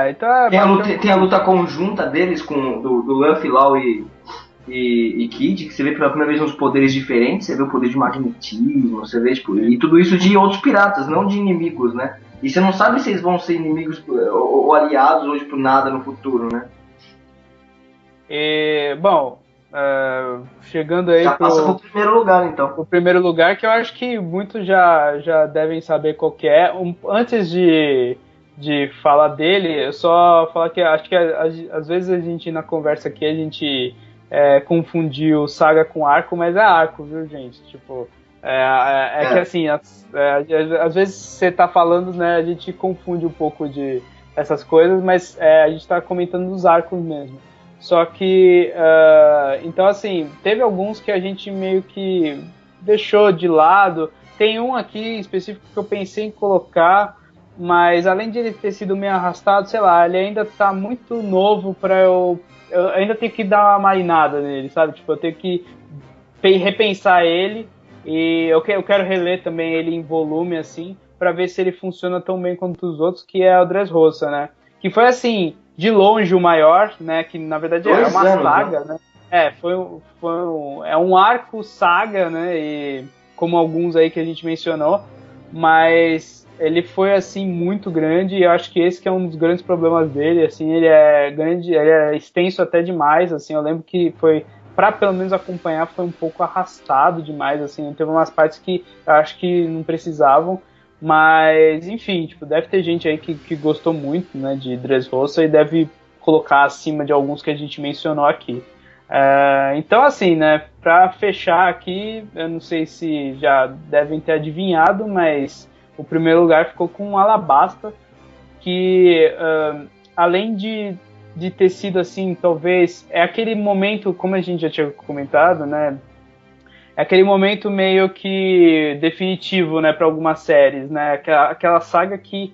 A: Então
B: tem a luta conjunta deles com do Luffy, Law e Kid, que você vê pela primeira vez uns poderes diferentes, você vê o poder de magnetismo, você vê, tipo, e tudo isso de outros piratas, não de inimigos, né? E você não sabe se eles vão ser inimigos ou aliados ou, tipo, nada no futuro, né?
A: Chegando aí
B: já passa pro primeiro lugar, então.
A: O primeiro lugar, que eu acho que muitos já devem saber qual que é. Antes de falar dele, eu só falar que acho que às vezes a gente, na conversa aqui, a gente confundiu saga com arco, mas é arco, viu, gente? Tipo, que assim, às vezes você tá falando, né, a gente confunde um pouco de essas coisas, mas a gente tá comentando dos arcos mesmo. Só que, então assim, teve alguns que a gente meio que deixou de lado. Tem um aqui específico que eu pensei em colocar, mas além de ele ter sido meio arrastado, sei lá, ele ainda tá muito novo pra eu ainda tenho que dar uma marinada nele, sabe? Tipo, eu tenho que repensar ele e eu quero reler também ele em volume, assim, pra ver se ele funciona tão bem quanto os outros, que é o Dressrosa, né? Que foi, assim, de longe o maior, né? Que na verdade é uma saga, né? É um arco saga, né? E como alguns aí que a gente mencionou, mas ele foi assim muito grande e eu acho que esse que é um dos grandes problemas dele, assim, ele é grande, ele é extenso até demais, assim, eu lembro que foi, para pelo menos acompanhar, foi um pouco arrastado demais, assim, teve umas partes que eu acho que não precisavam, mas enfim, tipo, deve ter gente aí que gostou muito, né, de Dressrosa e deve colocar acima de alguns que a gente mencionou aqui. Então, assim, né, para fechar aqui, eu não sei se já devem ter adivinhado, mas o primeiro lugar ficou com Alabasta, que além de ter sido assim, talvez, é aquele momento, como a gente já tinha comentado, né, é aquele momento meio que definitivo, né, para algumas séries, né, aquela saga que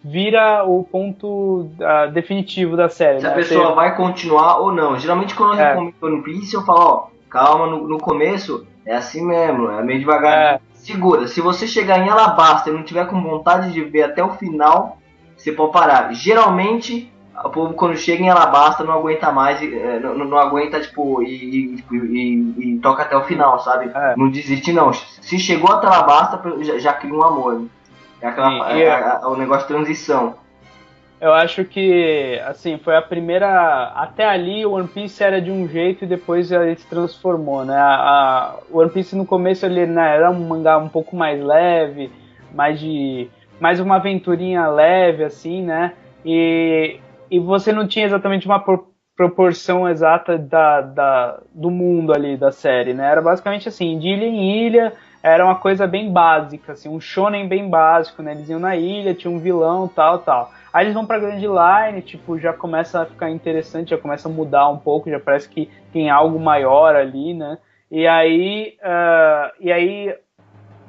A: vira o ponto definitivo da série.
B: Se a pessoa vai continuar ou não. Geralmente quando eu recomendo One Piece, eu falo, calma, no começo é assim mesmo, é meio devagar. Segura, se você chegar em Alabasta e não tiver com vontade de ver até o final, você pode parar. Geralmente, o povo quando chega em Alabasta não aguenta mais, não aguenta, tipo, e toca até o final, sabe? Não desiste não. Se chegou até Alabasta, já cria um amor. Né? É o negócio de transição.
A: Eu acho que, assim, foi a primeira... Até ali, o One Piece era de um jeito e depois ele se transformou, né? O One Piece, no começo, ele, né, era um mangá um pouco mais leve, mais uma aventurinha leve, assim, né? E você não tinha exatamente uma proporção exata do mundo ali, da série, né? Era basicamente assim, de ilha em ilha, era uma coisa bem básica, assim, um shonen bem básico, né? Eles iam na ilha, tinha um vilão, tal. Aí eles vão pra Grand Line, tipo, já começa a ficar interessante, já começa a mudar um pouco, já parece que tem algo maior ali, né? E aí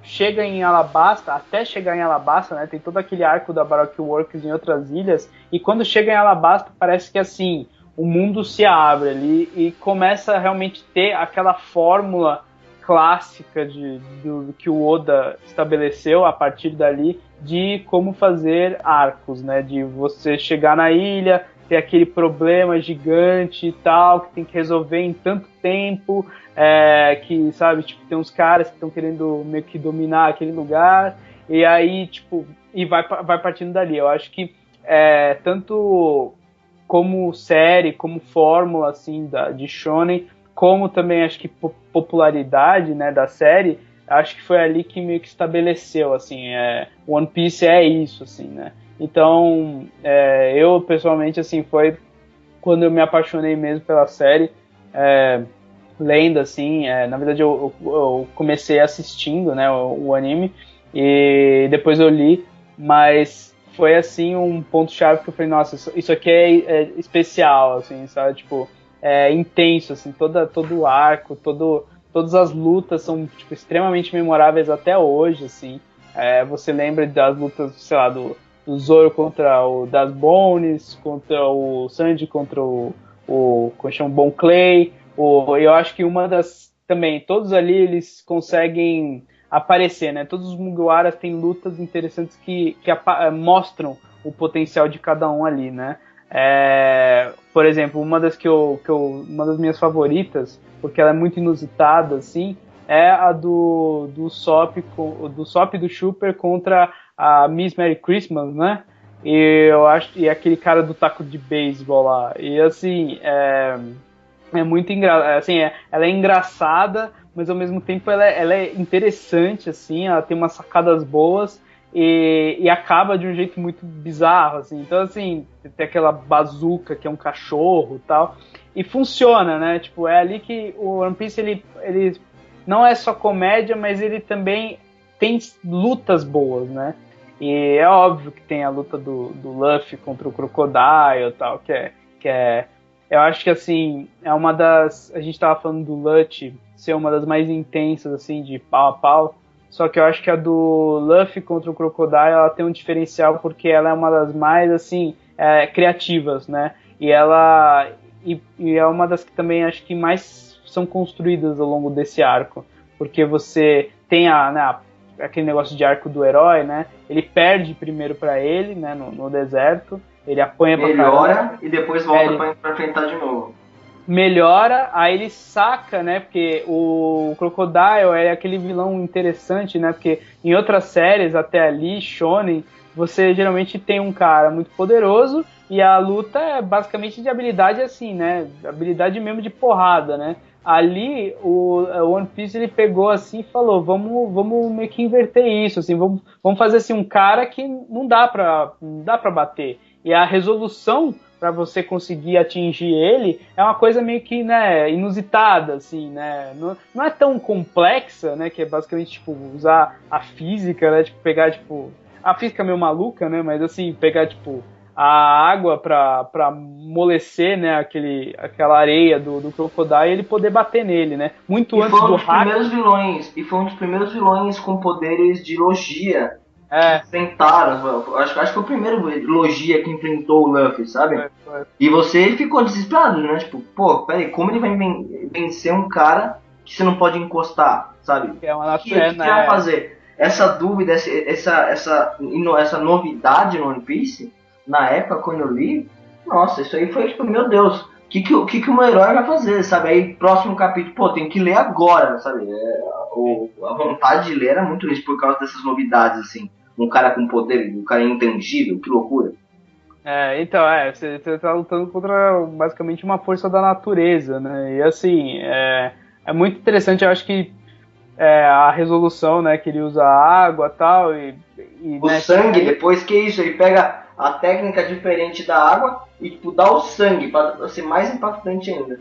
A: chega em Alabasta, até chegar em Alabasta, né? Tem todo aquele arco da Baroque Works em outras ilhas, e quando chega em Alabasta parece que assim, o mundo se abre ali e começa a realmente ter aquela fórmula clássica do que o Oda estabeleceu a partir dali de como fazer arcos, né? De você chegar na ilha, ter aquele problema gigante e tal, que tem que resolver em tanto tempo, que, sabe, tipo, tem uns caras que estão querendo meio que dominar aquele lugar, e aí, tipo, e vai partindo dali. Eu acho que tanto como série, como fórmula, assim, de shonen, como também acho que popularidade, né, da série, acho que foi ali que meio que estabeleceu, assim, One Piece é isso, assim, né. Então, eu pessoalmente, assim, foi quando eu me apaixonei mesmo pela série, lendo, assim, na verdade eu comecei assistindo, né, o anime, e depois eu li, mas foi, assim, um ponto-chave que eu falei, nossa, isso aqui é especial, assim, sabe, tipo, intenso, assim, todo o arco, todas as lutas são, tipo, extremamente memoráveis até hoje, assim, você lembra das lutas, sei lá, do Zoro contra o Das Bones, contra o Sanji, contra o Bon Clay, eu acho que uma das, também, todos ali eles conseguem aparecer, né, todos os Mugiwaras têm lutas interessantes que mostram o potencial de cada um ali, né. Por exemplo, uma das minhas favoritas, porque ela é muito inusitada, assim, é a do Sop e do Chopper contra a Miss Merry Christmas, né? E eu acho, e aquele cara do taco de beisebol lá. E assim, é muito engraçado, assim, ela é engraçada, mas ao mesmo tempo ela é interessante, assim, ela tem umas sacadas boas e acaba de um jeito muito bizarro, assim. Então, assim, tem aquela bazuca que é um cachorro e tal, e funciona, né? Tipo, é ali que o One Piece, ele não é só comédia, mas ele também tem lutas boas, né? E é óbvio que tem a luta do Luffy contra o Crocodile e tal, que é eu acho que, assim, é uma das... A gente tava falando do Luffy ser uma das mais intensas, assim, de pau a pau. Só que eu acho que a do Luffy contra o Crocodile, ela tem um diferencial porque ela é uma das mais, assim, criativas, né? E ela... E é uma das que também acho que mais são construídas ao longo desse arco. Porque você tem aquele negócio de arco do herói, né? Ele perde primeiro pra ele, né? No deserto. Ele apanha pra caramba.
B: Melhora e depois volta pra enfrentar de novo.
A: Melhora, aí ele saca, né? Porque o Crocodile é aquele vilão interessante, né? Porque em outras séries, até ali, Shonen, você geralmente tem um cara muito poderoso e a luta é basicamente de habilidade assim, né? Habilidade mesmo de porrada, né? Ali, o One Piece, ele pegou assim e falou, vamos meio que inverter isso, assim, vamos fazer assim um cara que não dá pra bater. E a resolução para você conseguir atingir ele é uma coisa meio que, né, inusitada, assim, né? Não é tão complexa, né? Que é basicamente, tipo, usar a física, né? Tipo, pegar, tipo... A física é meio maluca, né? Mas, assim, pegar, tipo, a água pra amolecer, né? Aquela areia do Crocodile e ele poder bater nele, né? Muito antes do hack...
B: E foi um dos primeiros vilões com poderes de logia Enfrentaram, acho que foi o primeiro Logia que enfrentou o Luffy, sabe? E você ficou desesperado, né? Tipo, pô, peraí, como ele vai vencer um cara que você não pode encostar, sabe?
A: Que é uma
B: O que ele vai fazer? Essa dúvida, essa novidade no One Piece, na época quando eu li, nossa, isso aí foi tipo, meu Deus, o que o meu herói vai fazer, sabe? Aí, próximo capítulo, pô, tem que ler agora, sabe? A vontade de ler era muito isso por causa dessas novidades, assim. Um cara com poder, um cara intangível, que loucura.
A: Então, você tá lutando contra basicamente uma força da natureza, né? E assim, é muito interessante, eu acho que a resolução, né, que ele usa água tal, e
B: o
A: né,
B: sangue, depois que isso, ele pega a técnica diferente da água e tipo, dá o sangue, para ser mais impactante ainda.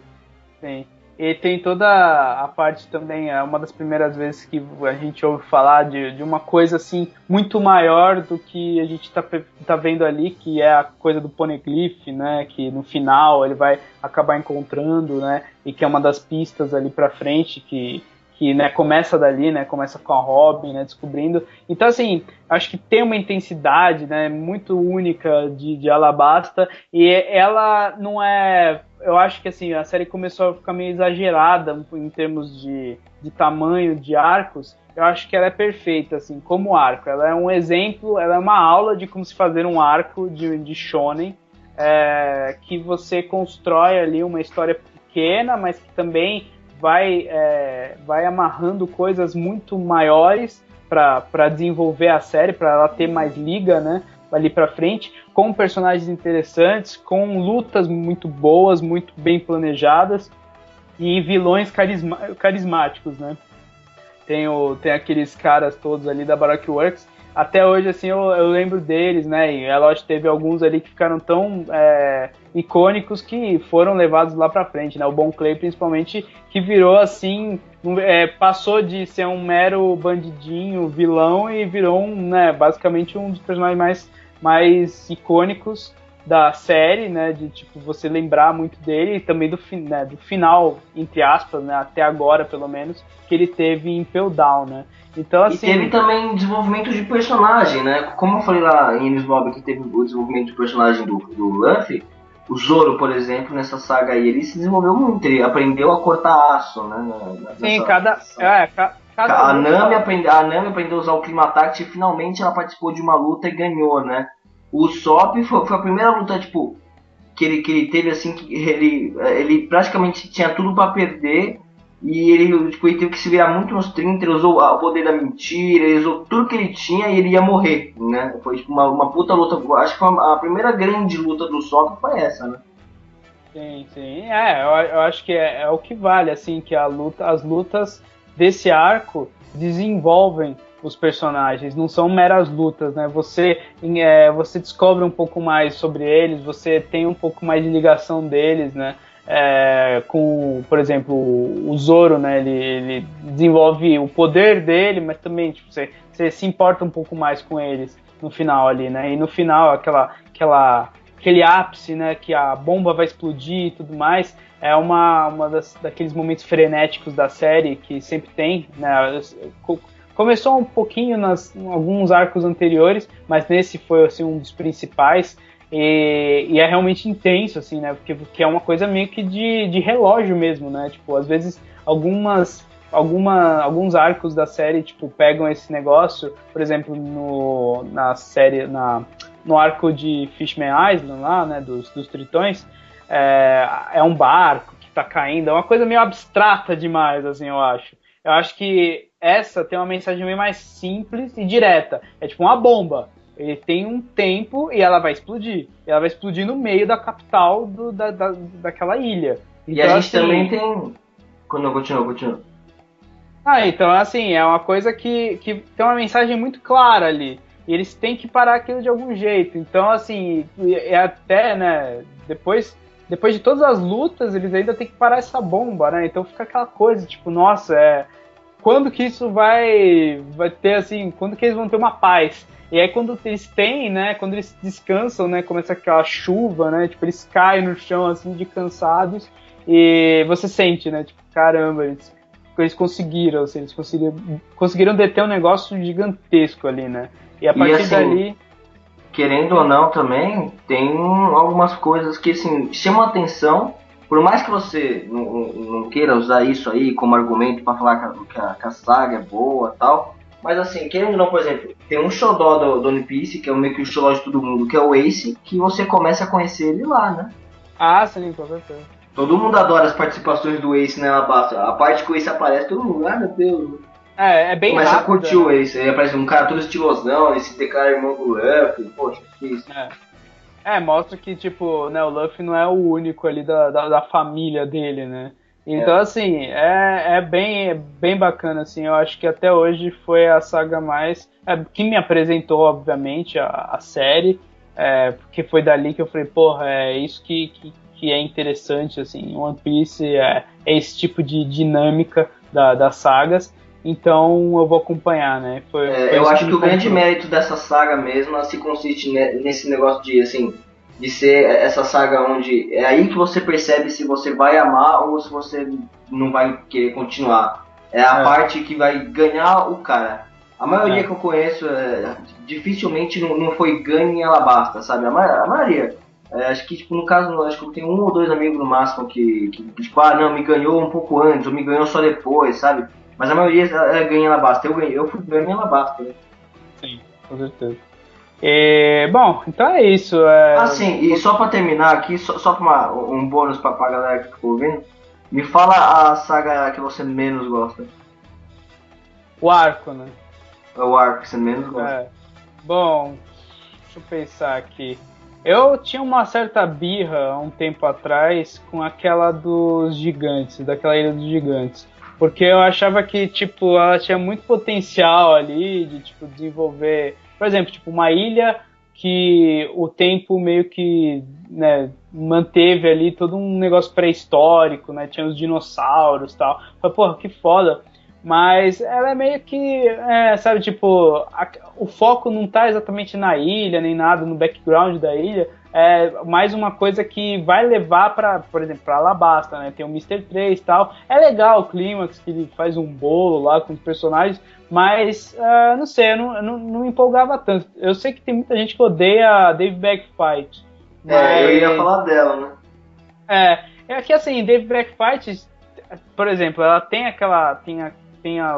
A: Sim. E tem toda a parte também, é uma das primeiras vezes que a gente ouve falar de uma coisa assim muito maior do que a gente tá vendo ali, que é a coisa do Poneglyph, né? Que no final ele vai acabar encontrando, né? E que é uma das pistas ali pra frente que né, começa dali, né? Começa com a Robin, né? Descobrindo. Então, assim, acho que tem uma intensidade, né? Muito única de Alabasta e ela não é... Eu acho que assim, a série começou a ficar meio exagerada em termos de tamanho de arcos. Eu acho que ela é perfeita, assim, como arco. Ela é um exemplo, ela é uma aula de como se fazer um arco de shonen, que você constrói ali uma história pequena, mas que também vai amarrando coisas muito maiores para desenvolver a série, para ela ter mais liga, né? Ali para frente, com personagens interessantes, com lutas muito boas, muito bem planejadas e vilões carismáticos, né? Tem aqueles caras todos ali da Baroque Works. Até hoje, assim, eu lembro deles, né? E é lógico, teve alguns ali que ficaram tão icônicos que foram levados lá pra frente, né? O Bon Clay, principalmente, que virou, assim, passou de ser um mero bandidinho, vilão, e virou, né, basicamente um dos personagens mais icônicos da série, né, de tipo você lembrar muito dele e também do final, entre aspas, né, até agora pelo menos, que ele teve em Impel Down, né. Então assim,
B: e teve também desenvolvimento de personagem, né? Como eu falei lá em Enies Lobby que teve o desenvolvimento de personagem do Luffy, o Zoro, por exemplo, nessa saga aí, ele se desenvolveu muito, ele aprendeu a cortar aço, né?
A: Sim, cada
B: a Nami aprendeu a usar o Climatact e finalmente ela participou de uma luta e ganhou, né? O Sop foi a primeira luta, tipo, que ele teve, assim, que ele praticamente tinha tudo para perder e ele teve que se virar muito nos 30, ele usou o poder da mentira, ele usou tudo que ele tinha e ele ia morrer, né? Foi tipo, uma puta luta, acho que foi a primeira grande luta do Sop foi essa, né?
A: Sim, eu acho que é o que vale, assim, que as lutas desse arco desenvolvem os personagens, não são meras lutas, né? Você descobre um pouco mais sobre eles, você tem um pouco mais de ligação deles, né? Por exemplo, o Zoro, né? Ele desenvolve o poder dele, mas também tipo, você se importa um pouco mais com eles no final ali, né? E no final, aquele ápice, né, que a bomba vai explodir e tudo mais, é daqueles momentos frenéticos da série que sempre tem, né? Começou um pouquinho em alguns arcos anteriores, mas nesse foi assim, um dos principais. E é realmente intenso, assim, né? Porque é uma coisa meio que de relógio mesmo, né? Tipo, às vezes alguns arcos da série, tipo, pegam esse negócio, por exemplo, no arco de Fishman Island lá, né, dos Tritões, é um barco que tá caindo, é uma coisa meio abstrata demais, assim, eu acho. Eu acho que essa tem uma mensagem meio mais simples e direta. É tipo uma bomba. Ele tem um tempo e ela vai explodir. E ela vai explodir no meio da capital daquela ilha. Então,
B: e a gente também tem... Continua.
A: Então, assim, é uma coisa que tem uma mensagem muito clara ali. E eles têm que parar aquilo de algum jeito. Então, assim, até, né, depois de todas as lutas, eles ainda têm que parar essa bomba, né? Então fica aquela coisa, tipo, nossa, quando que isso vai ter, assim, quando que eles vão ter uma paz? E aí quando eles têm, né, quando eles descansam, né, começa aquela chuva, né, tipo, eles caem no chão, assim, de cansados, e você sente, né, tipo, caramba, eles conseguiram, assim, eles conseguiram deter um negócio gigantesco ali, né? E a partir
B: assim,
A: dali...
B: Querendo ou não também, tem algumas coisas que assim, chamam a atenção, por mais que você não queira usar isso aí como argumento para falar que a saga é boa e tal, mas assim, querendo ou não, por exemplo, tem um xodó do One Piece, que é meio que o xodó de todo mundo, que é o Ace, que você começa a conhecer ele lá, né?
A: Ah, sim, com certeza.
B: Todo mundo adora as participações do Ace, né? A parte que o Ace aparece, todo mundo, meu Deus.
A: É bem
B: começa
A: rápido,
B: a curtir, né? O Ace, aí aparece um cara todo estilosão, esse declara irmão do Luffy, poxa, que isso.
A: Mostra que, tipo, né, o Luffy não é o único ali da família dele, né? Então, assim, é bem bacana, assim, eu acho que até hoje foi a saga mais... que me apresentou, obviamente, a série, porque foi dali que eu falei, porra, é isso que é interessante, assim, One Piece é esse tipo de dinâmica das sagas, então eu vou acompanhar, né? Foi
B: eu acho que o
A: comprou.
B: grande mérito dessa saga mesmo se consiste nesse negócio de, assim, de ser essa saga onde é aí que você percebe se você vai amar ou se você não vai querer continuar. É a parte que vai ganhar o cara. A maioria que eu conheço dificilmente não foi ganho em Alabasta, sabe? A maioria. Acho que, tipo, no caso, acho que eu tenho um ou dois amigos no máximo que tipo, não, me ganhou um pouco antes, ou me ganhou só depois, sabe? Mas a maioria ganha em Alabasta. Eu fui ganho em Alabasta, né?
A: Sim, com certeza. Bom, então é isso.
B: Sim, e só pra terminar aqui, só pra um bônus pra galera que ficou ouvindo, me fala a saga que você menos gosta.
A: O arco, né?
B: O arco que você menos gosta.
A: Bom, deixa eu pensar aqui. Eu tinha uma certa birra há um tempo atrás com aquela dos gigantes, daquela ilha dos gigantes. Porque eu achava que, tipo, ela tinha muito potencial ali de, tipo, desenvolver... Por exemplo, tipo, uma ilha que o tempo meio que, né, manteve ali todo um negócio pré-histórico, né? Tinha os dinossauros e tal. Falei, porra, que foda. Mas ela é meio que, sabe, tipo, o foco não tá exatamente na ilha, nem nada, no background da ilha. É mais uma coisa que vai levar para, por exemplo, para Alabasta, né? Tem o Mr. 3 e tal. É legal o clímax, que ele faz um bolo lá com os personagens, mas, não sei, eu não me empolgava tanto. Eu sei que tem muita gente que odeia a Dave Backfight.
B: Mas... eu ia falar dela, né?
A: É que assim, Dave Backfight, por exemplo, ela tem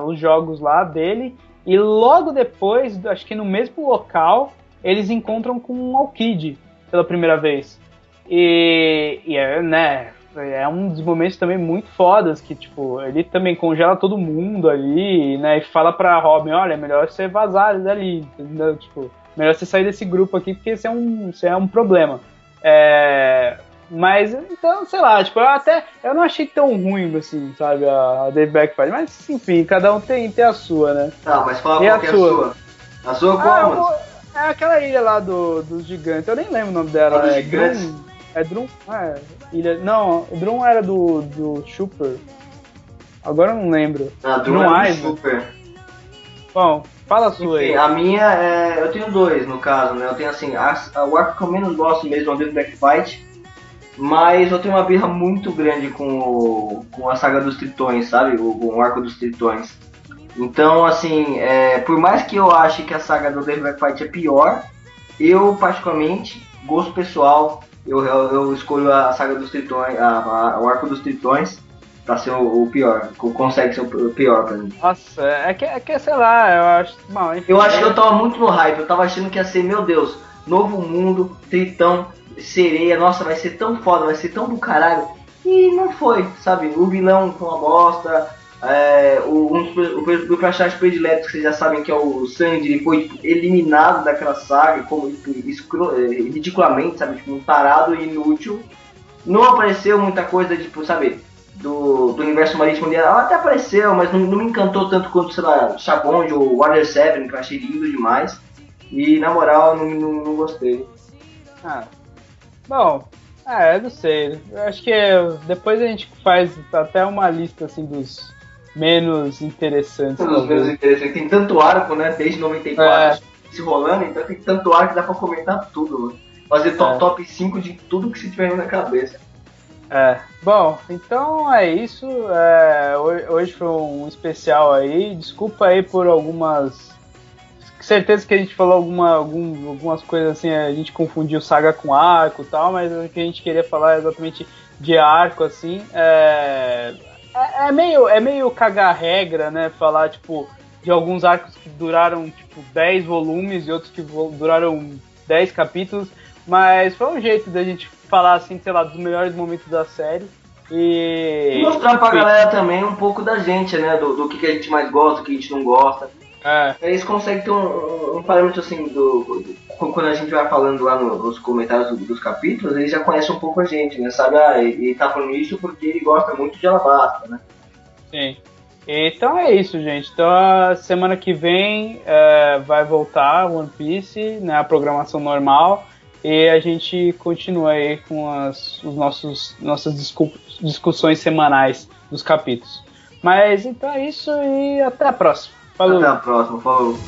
A: os jogos lá dele, e logo depois, acho que no mesmo local, eles encontram com um Alkid pela primeira vez. Né, é um dos momentos também muito fodas, que tipo, ele também congela todo mundo ali, né, e fala pra Robin, olha, é melhor você vazar dali, entendeu? Tipo, melhor você sair desse grupo aqui, porque você é um problema. Mas, então, sei lá, tipo, eu não achei tão ruim, assim, sabe, a Dave Backfight, mas, enfim, cada um tem a sua, né?
B: Tá, mas fala qual que é a sua. A sua qual,
A: é aquela ilha lá dos gigantes, eu nem lembro o nome dela.
B: Dos gigantes?
A: Drum? Ilha... Não, Drum era do Super. Agora eu não lembro.
B: Drum era do Super.
A: Bom, fala a sua.
B: Enfim, aí. A minha eu tenho dois, no caso, né? Eu tenho, assim, o arco que eu menos gosto mesmo é o Death Backfight, mas eu tenho uma birra muito grande com a saga dos Tritões, sabe? O arco dos Tritões. Então, assim, por mais que eu ache que a saga do Devil May Cry é pior, eu, particularmente, gosto pessoal, eu escolho a saga dos Tritões, o arco dos Tritões, pra ser o pior, consegue ser o pior pra mim.
A: Nossa, é que sei lá, eu acho... Bom, enfim,
B: eu acho que eu tava muito no hype, eu tava achando que ia ser, meu Deus, novo mundo, Tritão, sereia, nossa, vai ser tão foda, vai ser tão do caralho. E não foi, sabe? O vilão com a bosta, o personagem predileto que vocês já sabem que é o Sanji, ele foi tipo, eliminado daquela saga, como ridiculamente, sabe? Tipo, um tarado e inútil. Não apareceu muita coisa, tipo, sabe? Do universo marítimo dele. Ela até apareceu, mas não me encantou tanto quanto, sei lá, Chabond ou Water 7, que eu achei lindo demais. E na moral, não gostei.
A: Bom, eu não sei. Eu acho que depois a gente faz até uma lista assim dos menos interessantes.
B: Dos menos interessantes. Tem tanto arco, né? Desde 94 se rolando, então tem tanto arco que dá pra comentar tudo, mano. Fazer top 5 de tudo que se tiver na cabeça.
A: Bom, então é isso. Hoje foi um especial aí. Desculpa aí por algumas certeza que a gente falou algumas coisas assim, a gente confundiu saga com arco e tal, mas o que a gente queria falar é exatamente de arco, assim, é meio cagar regra, né, falar, tipo, de alguns arcos que duraram, tipo, 10 volumes e outros que duraram 10 capítulos, mas foi um jeito da gente falar, assim, sei lá, dos melhores momentos da série. E
B: mostrar pra galera também um pouco da gente, né? Do que a gente mais gosta, do que a gente não gosta. Eles conseguem ter um parâmetro assim, quando a gente vai falando lá nos comentários dos capítulos, eles já conhecem um pouco a gente, né? Sabe, ele tá falando isso porque ele gosta muito de Alabasta, né?
A: Sim. Então é isso, gente. Então a semana que vem vai voltar One Piece, né, a programação normal, e a gente continua aí com nossas discussões semanais dos capítulos. Mas então é isso e até a próxima. Falou.
B: Até a próxima, falou.